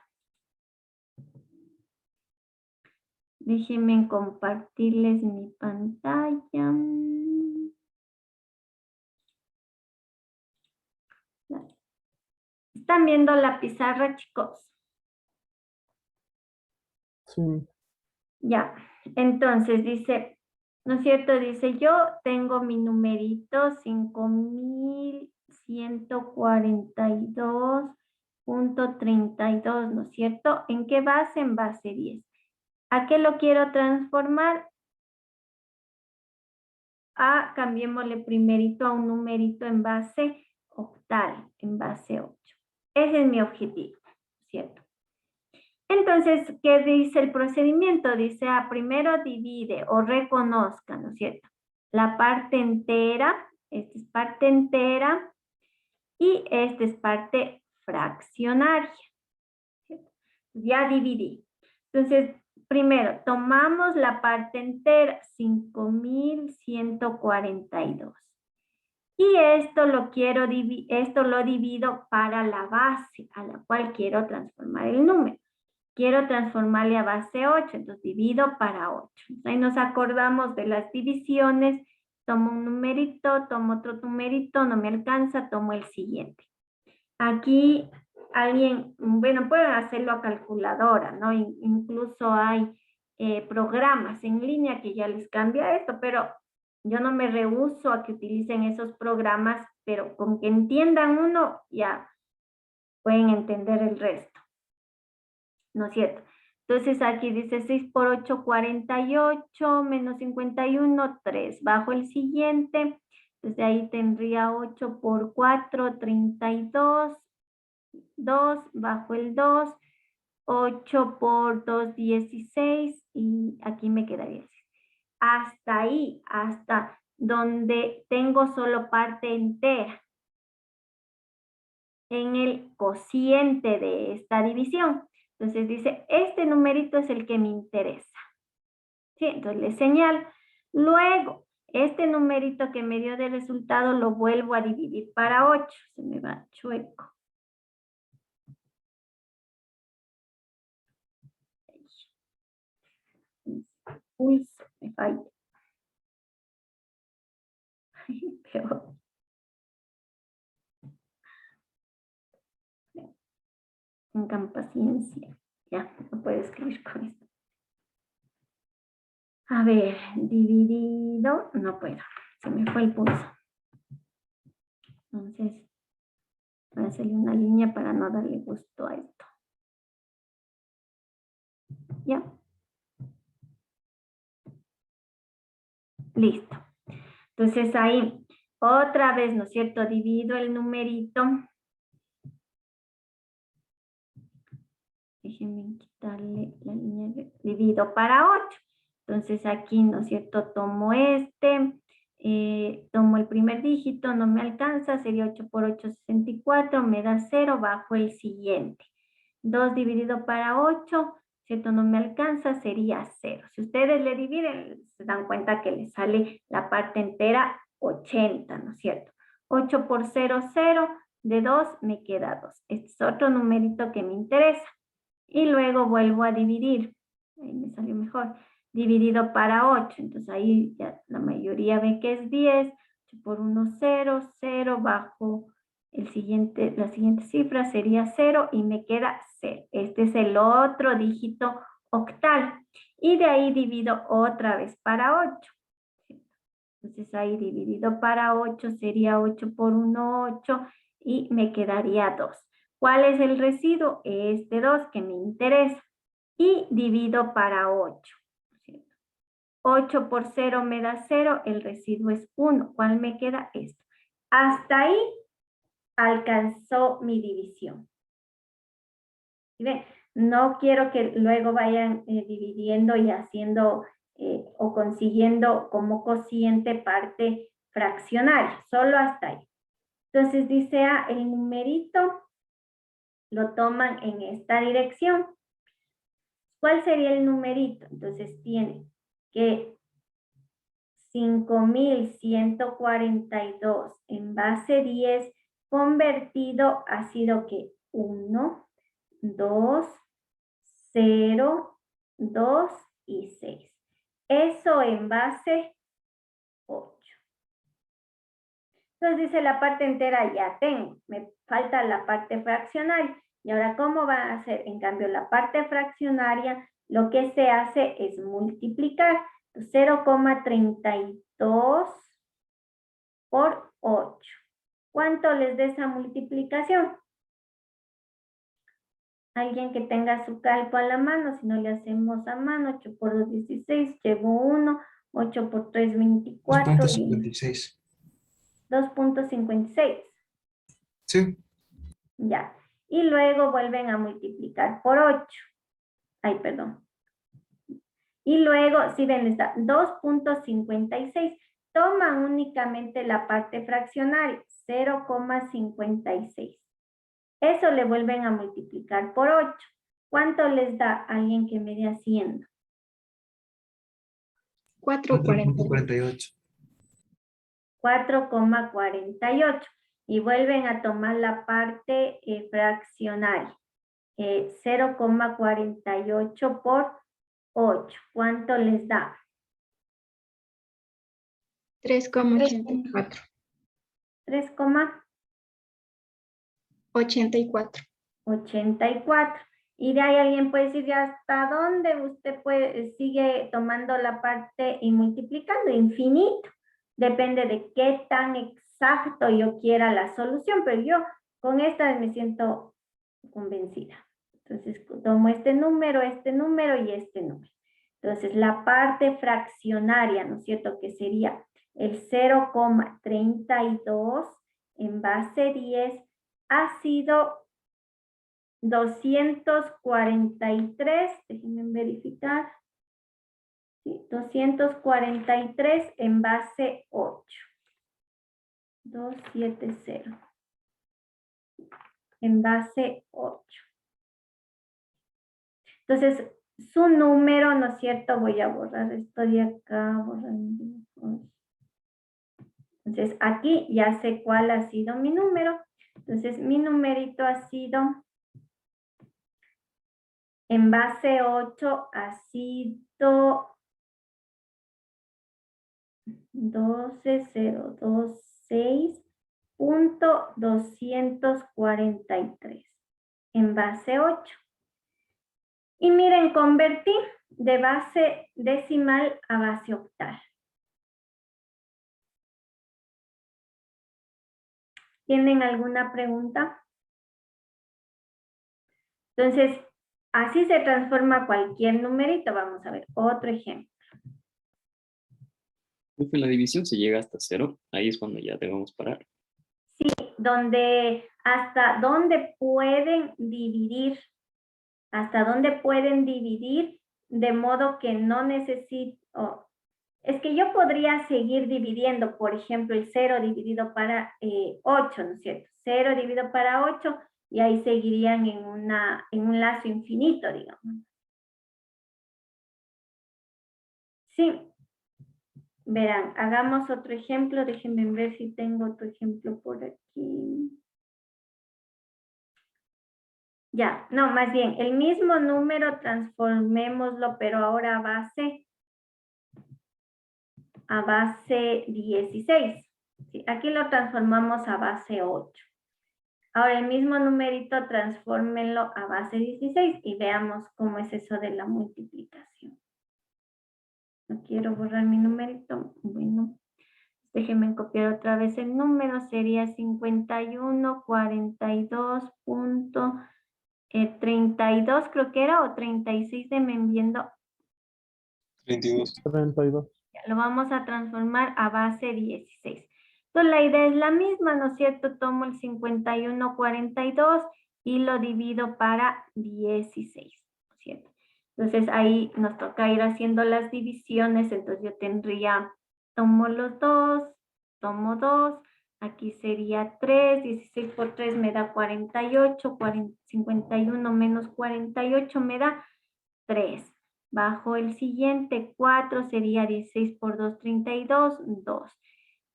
Déjenme compartirles mi pantalla. ¿Están viendo la pizarra, chicos? Sí. Ya, entonces dice, ¿no es cierto? Dice, yo tengo mi numerito 5142.32, ¿no es cierto? ¿En qué base? En base 10. ¿A qué lo quiero transformar? Cambiémosle primerito a un numerito en base octal, en base 8. Ese es mi objetivo, ¿cierto? Entonces, ¿qué dice el procedimiento? Dice, primero divide o reconozca, ¿no es cierto? La parte entera, esta es parte entera, y esta es parte fraccionaria. ¿Cierto? Ya dividí. Entonces, primero, tomamos la parte entera, 5142. Y esto lo divido para la base a la cual quiero transformar el número. Quiero transformarle a base 8, entonces divido para 8. Ahí nos acordamos de las divisiones. Tomo un numerito, tomo otro numerito, no me alcanza, tomo el siguiente. Aquí alguien, bueno, pueden hacerlo a calculadora, ¿no? Incluso hay programas en línea que ya les cambia esto, pero yo no me rehúso a que utilicen esos programas, pero con que entiendan uno, ya pueden entender el resto. ¿No es cierto? Entonces aquí dice 6 por 8, 48, menos 51, 3. Bajo el siguiente, desde ahí tendría 8 por 4, 32, 2, bajo el 2, 8 por 2, 16 y aquí me quedaría 6. Hasta ahí, hasta donde tengo solo parte entera en el cociente de esta división. Entonces dice, este numerito es el que me interesa. ¿Sí? Entonces le señalo. Luego, este numerito que me dio de resultado lo vuelvo a dividir para 8. Se me va chueco. Uy, me falla. Peor. Tengan paciencia. Ya, no puedo escribir con esto. A ver, dividido, no puedo. Se me fue el pulso. Entonces, voy a hacerle una línea para no darle gusto a esto. Ya. Listo. Entonces ahí, otra vez, ¿no es cierto? Divido el numerito. Déjenme quitarle la línea de divido para 8. Entonces aquí, ¿no es cierto? Tomo tomo el primer dígito, no me alcanza, sería 8 por 8, 64, me da 0, bajo el siguiente. 2 dividido para 8, ¿cierto? No me alcanza, sería 0. Si ustedes le dividen, se dan cuenta que le sale la parte entera 80, ¿no es cierto? 8 por 0, 0, de 2 me queda 2. Este es otro numerito que me interesa. Y luego vuelvo a dividir. Ahí me salió mejor. Dividido para 8. Entonces ahí ya la mayoría ve que es 10. 8 por 1, 0, 0. Bajo la siguiente cifra sería 0 y me queda 0. Este es el otro dígito octal. Y de ahí divido otra vez para 8. Entonces ahí dividido para 8 sería 8 por 1, 8 y me quedaría 2. ¿Cuál es el residuo? Este 2 que me interesa. Y divido para 8. 8 por 0 me da 0, el residuo es 1. ¿Cuál me queda? Esto. Hasta ahí alcanzó mi división. ¿Sí ven? No quiero que luego vayan dividiendo y haciendo o consiguiendo como cociente parte fraccionaria. Solo hasta ahí. Entonces dice el numerito lo toman en esta dirección. ¿Cuál sería el numerito? Entonces tiene que 5.142 en base 10 convertido ha sido que 1, 2, 0, 2 y 6. Eso en base 8. Entonces dice la parte entera ya tengo, me falta la parte fraccionaria. Y ahora, ¿cómo va a hacer? En cambio, la parte fraccionaria, lo que se hace es multiplicar. 0,32 por 8. ¿Cuánto les da esa multiplicación? Alguien que tenga su cálculo a la mano, si no le hacemos a mano, 8 por 2, 16, llevo 1, 8 por 3, 24. 2.56. 2.56. Sí. Ya. Y luego vuelven a multiplicar por 8. Ay, perdón. Y luego, si ven, está 2.56. Toman únicamente la parte fraccionaria, 0,56. Eso le vuelven a multiplicar por 8. ¿Cuánto les da alguien que me dé haciendo? 4,48. 4,48. Y vuelven a tomar la parte fraccionaria. 0,48 por 8. ¿Cuánto les da? 3,84. 3,84. Y de ahí alguien puede decir, ¿ya hasta dónde usted sigue tomando la parte y multiplicando? Infinito. Depende de qué tan exacto yo quiera la solución, pero yo con esta me siento convencida. Entonces tomo este número y este número. Entonces la parte fraccionaria, ¿no es cierto? Que sería el 0,32 en base 10 ha sido 243, déjenme verificar. Sí, 243 en base 8. 270. En base 8. Entonces, su número, ¿no es cierto? Voy a borrar esto de acá. Entonces, aquí ya sé cuál ha sido mi número. Entonces, mi numerito ha sido, en base 8, ha sido 12026.243 en base 8. Y miren, convertí de base decimal a base octal. ¿Tienen alguna pregunta? Entonces, así se transforma cualquier numerito. Vamos a ver otro ejemplo. Profe, la división se llega hasta 0, ahí es cuando ya debemos parar. Sí, donde hasta dónde pueden dividir. Hasta dónde pueden dividir de modo que no necesito. Es que yo podría seguir dividiendo, por ejemplo, el 0 dividido para 8, ¿no es cierto? 0 dividido para 8 y ahí seguirían en un lazo infinito, digamos. Sí. Verán, hagamos otro ejemplo. Déjenme ver si tengo otro ejemplo por aquí. Ya, no, más bien, el mismo número transformémoslo, pero ahora a base 16. ¿Sí? Aquí lo transformamos a base 8. Ahora el mismo numerito transfórmenlo a base 16 y veamos cómo es eso de la multiplicación. No quiero borrar mi numerito. Bueno, déjenme copiar otra vez el número. Sería 5142.32 creo que era, o 36 de me enviando. 32. Lo vamos a transformar a base 16. Entonces la idea es la misma, ¿no es cierto? Tomo el 5142 y lo divido para 16, ¿no es cierto? Entonces ahí nos toca ir haciendo las divisiones. Entonces yo tendría, tomo los 2, tomo 2, aquí sería 3, 16 por 3 me da 48, 51 menos 48 me da 3. Bajo el siguiente, 4 sería 16 por 2, 32, 2.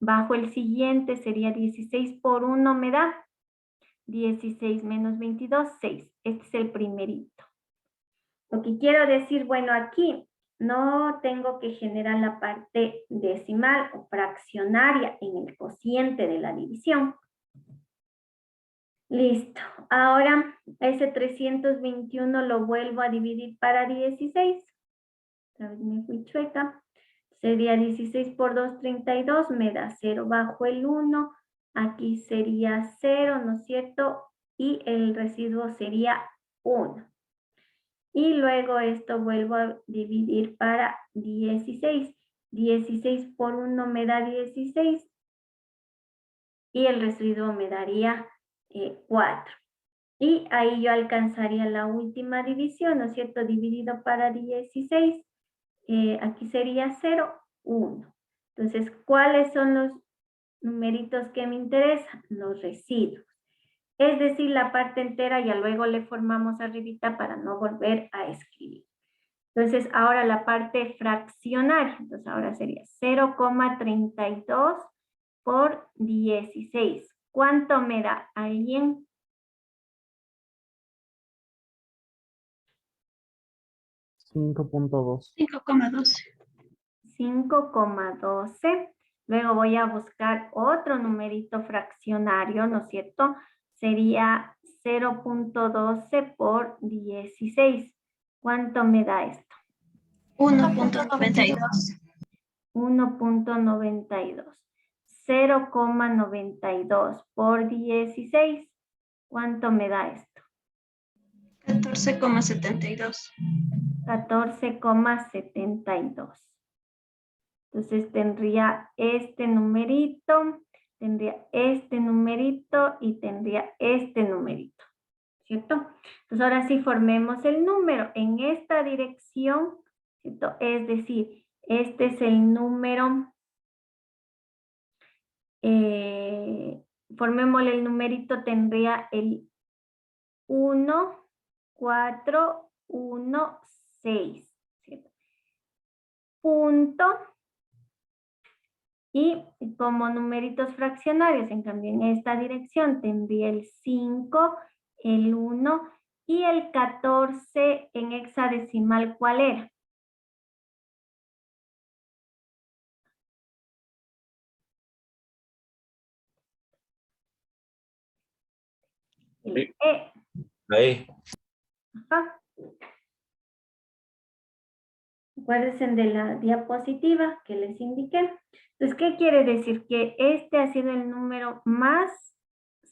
Bajo el siguiente sería 16 por 1, me da 16 menos 22, 6. Este es el primerito. Lo que quiero decir, bueno, aquí no tengo que generar la parte decimal o fraccionaria en el cociente de la división. Listo. Ahora ese 321 lo vuelvo a dividir para 16. Otra vez me fui chueca. Sería 16 por 2, 32. Me da 0 bajo el 1. Aquí sería 0, ¿no es cierto? Y el residuo sería 1. Y luego esto vuelvo a dividir para 16. 16 por 1 me da 16. Y el residuo me daría 4. Y ahí yo alcanzaría la última división, ¿no es cierto? Dividido para 16. Aquí sería 0, 1. Entonces, ¿cuáles son los numeritos que me interesan? Los residuos. Es decir, la parte entera ya luego le formamos arribita para no volver a escribir. Entonces, ahora la parte fraccionaria. Entonces, ahora sería 0,32 por 16. ¿Cuánto me da? ¿Alguien? 5.2. 5,12. Luego voy a buscar otro numerito fraccionario, ¿no es cierto? Sería 0.12 por 16. ¿Cuánto me da esto? 1.92. 1.92. 0,92 por 16. ¿Cuánto me da esto? 14,72. 14,72. Entonces tendría este numerito y tendría este numerito, ¿cierto? Entonces ahora sí formemos el número en esta dirección, ¿cierto? Es decir, este es el número, formémosle el numerito, tendría el 1, 4, 1, 6, ¿cierto? Punto. Y como numeritos fraccionarios, en cambio en esta dirección tendría el 5, el 1 y el 14 en hexadecimal, ¿cuál era? El E. Ahí. Ajá. Acuérdense de la diapositiva que les indiqué. Entonces, ¿qué quiere decir? Que este ha sido el número más,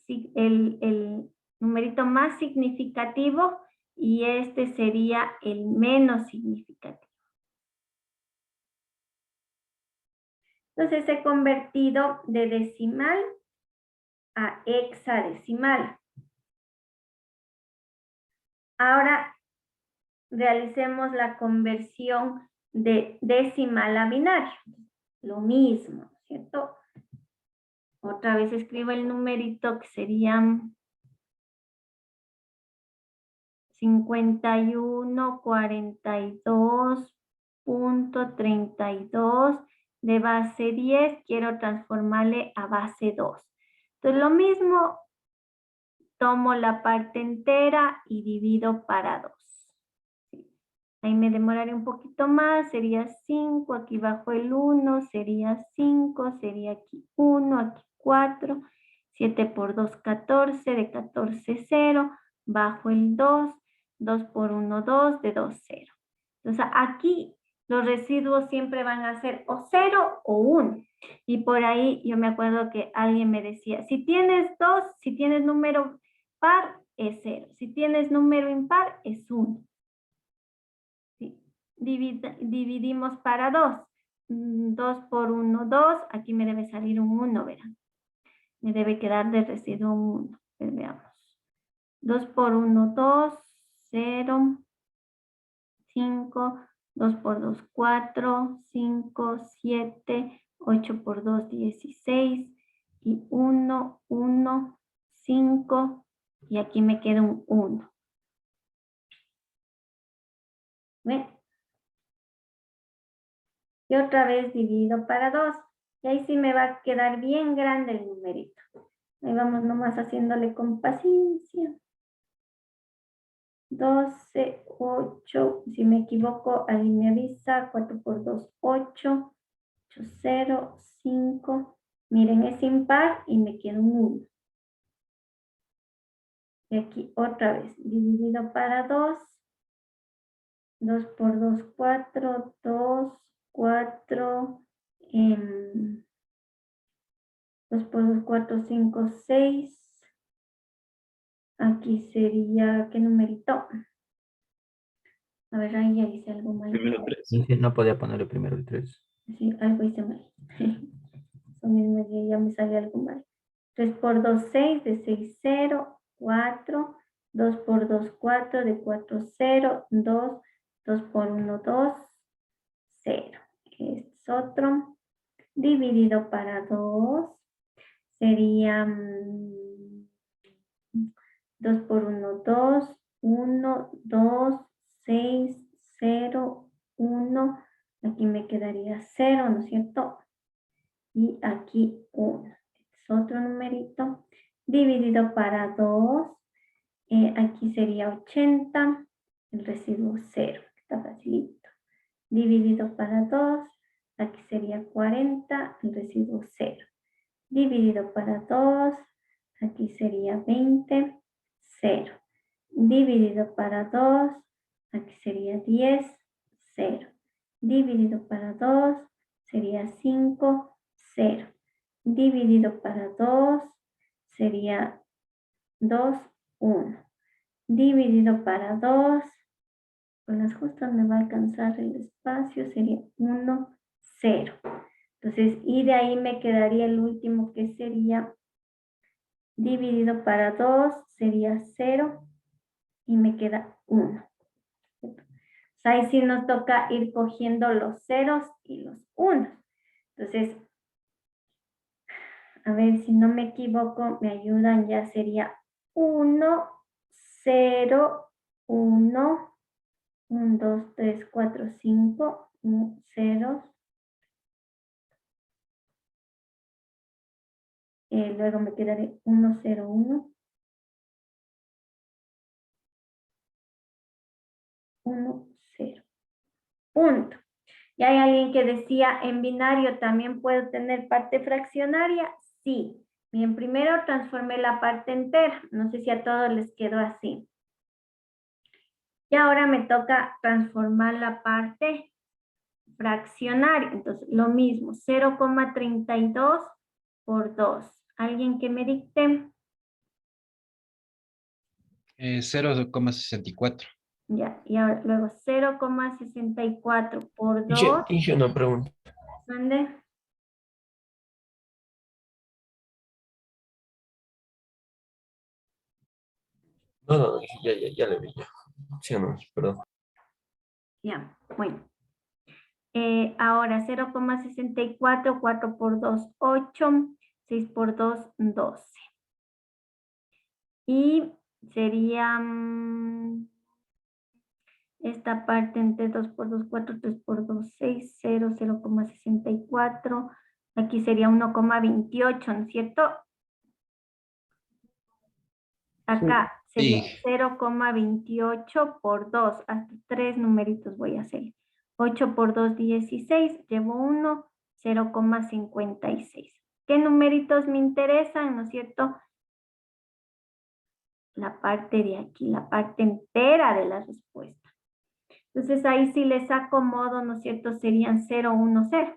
el numerito más significativo y este sería el menos significativo. Entonces, he convertido de decimal a hexadecimal. Ahora, realicemos la conversión de decimal a binario. Lo mismo, ¿cierto? Otra vez escribo el numerito que serían 51,42.32 de base 10. Quiero transformarle a base 2. Entonces, lo mismo, tomo la parte entera y divido para 2. Ahí me demoraré un poquito más, sería 5, aquí bajo el 1, sería 5, sería aquí 1, aquí 4, 7 por 2, 14, de 14, 0, bajo el 2, 2 por 1, 2, de 2, 0. Entonces aquí los residuos siempre van a ser o 0 o 1. Y por ahí yo me acuerdo que alguien me decía, si tienes 2, si tienes número par, es 0. Si tienes número impar, es 1. Dividimos para 2. 2 por 1, 2. Aquí me debe salir un 1, verán. Me debe quedar de residuo 1. Pues veamos. 2 por 1, 2. 0. 5. 2 por 2, 4. 5, 7. 8 por 2, 16. Y 1, 1, 5. Y aquí me queda un 1. ¿Ven? Y otra vez divido para 2. Y ahí sí me va a quedar bien grande el numerito. Ahí vamos nomás haciéndole con paciencia. 12, 8. Si me equivoco, ahí me avisa. 4 por 2, 8. 8, 0, 5. Miren, es impar y me queda un 1. Y aquí otra vez, dividido para 2. 2 por 2, 4. 2, 4. 2 por 2, 4, 5, 6. Aquí sería, ¿qué numerito? A ver, ahí ya hice algo mal. Primero 3. Sí, no podía ponerle primero el 3. Sí, algo hice mal. Eso mismo ya me salió algo mal. 3 por 2, 6, de 6, 0, 4. 2 por 2, 4, de 4, 0, 2. 2 por 1, 2, 0. Este es otro. Dividido para 2. Sería 2 por 1, 2, 1, 2, 6, 0, 1. Aquí me quedaría 0, ¿no es cierto? Y aquí 1. Este es otro numerito. Dividido para 2. Aquí sería 80. El residuo 0. Está facilito. Dividido para 2. Aquí sería 40. El residuo 0. Dividido para 2. Aquí sería 20. 0. Dividido para 2. Aquí sería 10. 0. Dividido para 2. Sería 5. 0. Dividido para 2. Sería 2. 1. Dividido para 2. Con las justas me va a alcanzar el espacio. Sería 1. 0. Entonces, y de ahí me quedaría el último que sería dividido para 2, sería 0. y me queda 1. Ahí sí nos toca ir cogiendo los ceros y los unos. Entonces, a ver si no me equivoco, me ayudan, ya sería 1, 0, 1, 1, 2, 3, 4, 5, 0. Luego me quedaré 1, 0, 1. 1, 0. Punto. Y hay alguien que decía, en binario también puedo tener parte fraccionaria. Sí. Bien, primero transformé la parte entera. No sé si a todos les quedó así. Y ahora me toca transformar la parte fraccionaria. Entonces, lo mismo, 0,32 por 2. ¿Alguien que me dicte? 0,64. Ya, y ahora luego 0,64 por 2. Dije una pregunta. ¿Dónde? No, ya le vi ya. Sí o no, perdón. Ya, bueno. Ahora 0,64, 4 por 2, 8, 6 por 2, 12. Y sería esta parte entre 2 por 2, 4, 3 por 2, 6, 0, 0,64. Aquí sería 1,28, ¿no es cierto? Acá sería Sí. 0,28 por 2. Hasta 3 numeritos voy a hacer. 8 por 2, 16. Llevo 1, 0,56. ¿Qué numeritos me interesan, no es cierto? La parte de aquí, la parte entera de la respuesta. Entonces ahí si les acomodo, ¿no es cierto? Serían 0, 1, 0.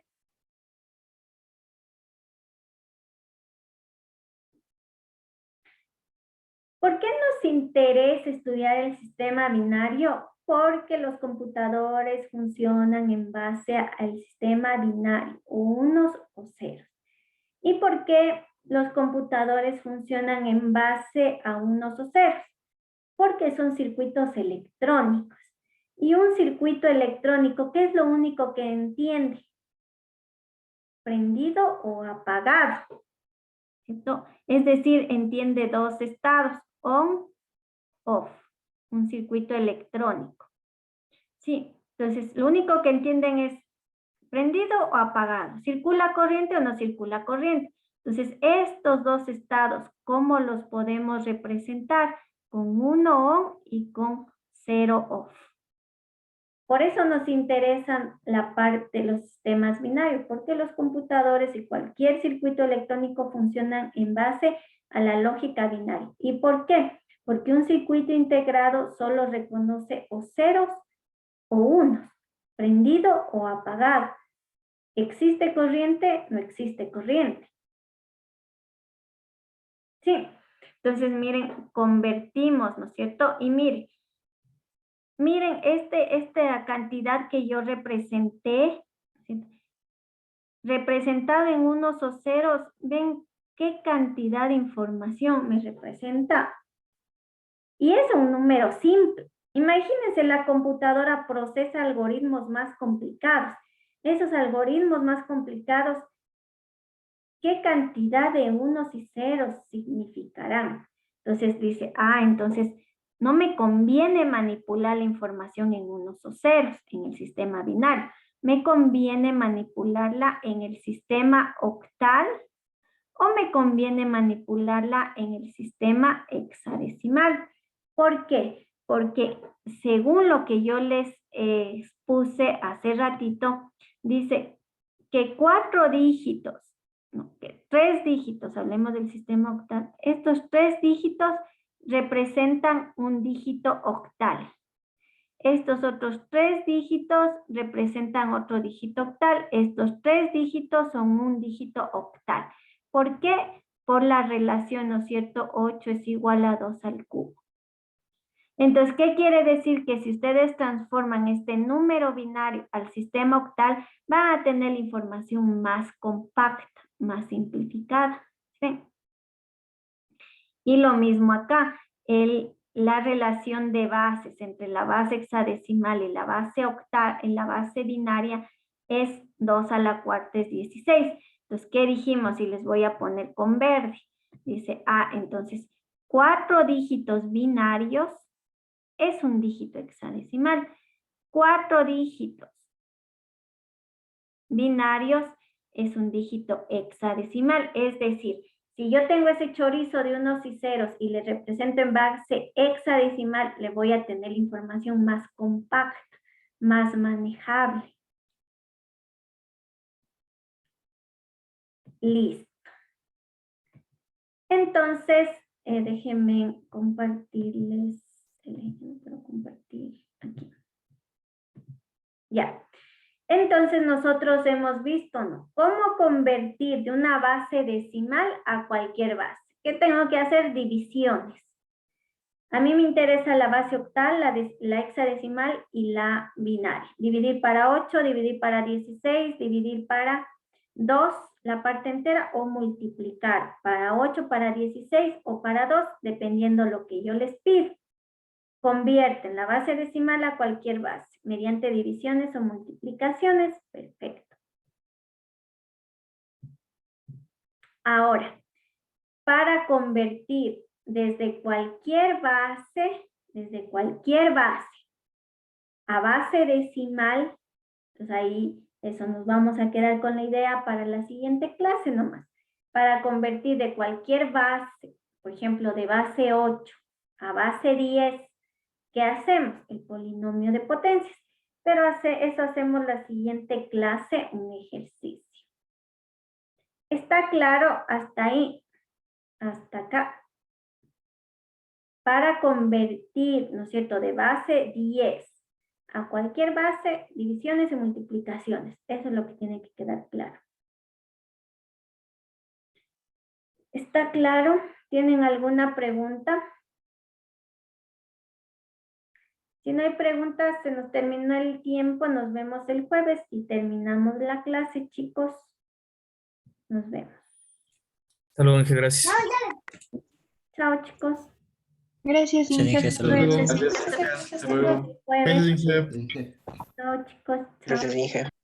¿Por qué nos interesa estudiar el sistema binario? Porque los computadores funcionan en base al sistema binario, unos o ceros. ¿Y por qué los computadores funcionan en base a unos o ceros? Porque son circuitos electrónicos. Y un circuito electrónico, ¿qué es lo único que entiende? Prendido o apagado. ¿Cierto? Es decir, entiende dos estados, on, off, un circuito electrónico. Sí, entonces lo único que entienden es prendido o apagado, circula corriente o no circula corriente. Entonces estos dos estados, ¿cómo los podemos representar? Con 1 on y con 0 off. Por eso nos interesan la parte de los sistemas binarios, porque los computadores y cualquier circuito electrónico funcionan en base a la lógica binaria. ¿Y por qué? Porque un circuito integrado solo reconoce o ceros o unos, prendido o apagado. ¿Existe corriente? No existe corriente. Sí, entonces miren, convertimos, ¿no es cierto? Y miren esta cantidad que yo representé, ¿sí? Representado en unos o ceros, ven qué cantidad de información me representa. Y es un número simple. Imagínense, la computadora procesa algoritmos más complicados. Esos algoritmos más complicados, ¿qué cantidad de unos y ceros significarán? Entonces dice, entonces no me conviene manipular la información en unos o ceros en el sistema binario. Me conviene manipularla en el sistema octal o me conviene manipularla en el sistema hexadecimal. ¿Por qué? Porque según lo que yo les expuse hace ratito, dice que 4 dígitos, no, que 3 dígitos, hablemos del sistema octal, estos 3 dígitos representan un dígito octal. Estos otros 3 dígitos representan otro dígito octal. Estos 3 dígitos son un dígito octal. ¿Por qué? Por la relación, ¿no es cierto? 8 es igual a 2 al cubo. Entonces, ¿qué quiere decir? Que si ustedes transforman este número binario al sistema octal, van a tener la información más compacta, más simplificada. ¿Sí? Y lo mismo acá, la relación de bases entre la base hexadecimal y la base binaria es 2 a la cuarta es 16. Entonces, ¿qué dijimos? Y les voy a poner con verde. Dice, entonces, 4 dígitos binarios es un dígito hexadecimal. 4 dígitos binarios es un dígito hexadecimal. Es decir, si yo tengo ese chorizo de unos y ceros y le represento en base hexadecimal, le voy a tener la información más compacta, más manejable. Listo. Entonces, déjenme compartirles el ejemplo, compartir aquí. Ya. Entonces nosotros hemos visto, ¿no? Cómo convertir de una base decimal a cualquier base. ¿Qué tengo que hacer? Divisiones. A mí me interesa la base octal, la hexadecimal y la binaria. Dividir para 8, dividir para 16, dividir para 2, la parte entera, o multiplicar para 8, para 16 o para 2, dependiendo lo que yo les pido. Convierten la base decimal a cualquier base, mediante divisiones o multiplicaciones. Perfecto. Ahora, para convertir desde cualquier base a base decimal, pues ahí eso nos vamos a quedar con la idea para la siguiente clase nomás. Para convertir de cualquier base, por ejemplo, de base 8 a base 10, ¿qué hacemos? El polinomio de potencias. Pero eso hacemos la siguiente clase, un ejercicio. ¿Está claro hasta ahí? Hasta acá. Para convertir, ¿no es cierto?, de base 10 a cualquier base, divisiones y multiplicaciones. Eso es lo que tiene que quedar claro. ¿Está claro? ¿Tienen alguna pregunta? Si no hay preguntas, se nos terminó el tiempo. Nos vemos el jueves y terminamos la clase, chicos. Nos vemos. Hasta luego, Inge, gracias. Chao, chicos. Gracias, Inge, hasta luego. Gracias. Hasta luego. Jueves. Gracias, Inge. Chao, chicos. Chao. Gracias, Inge.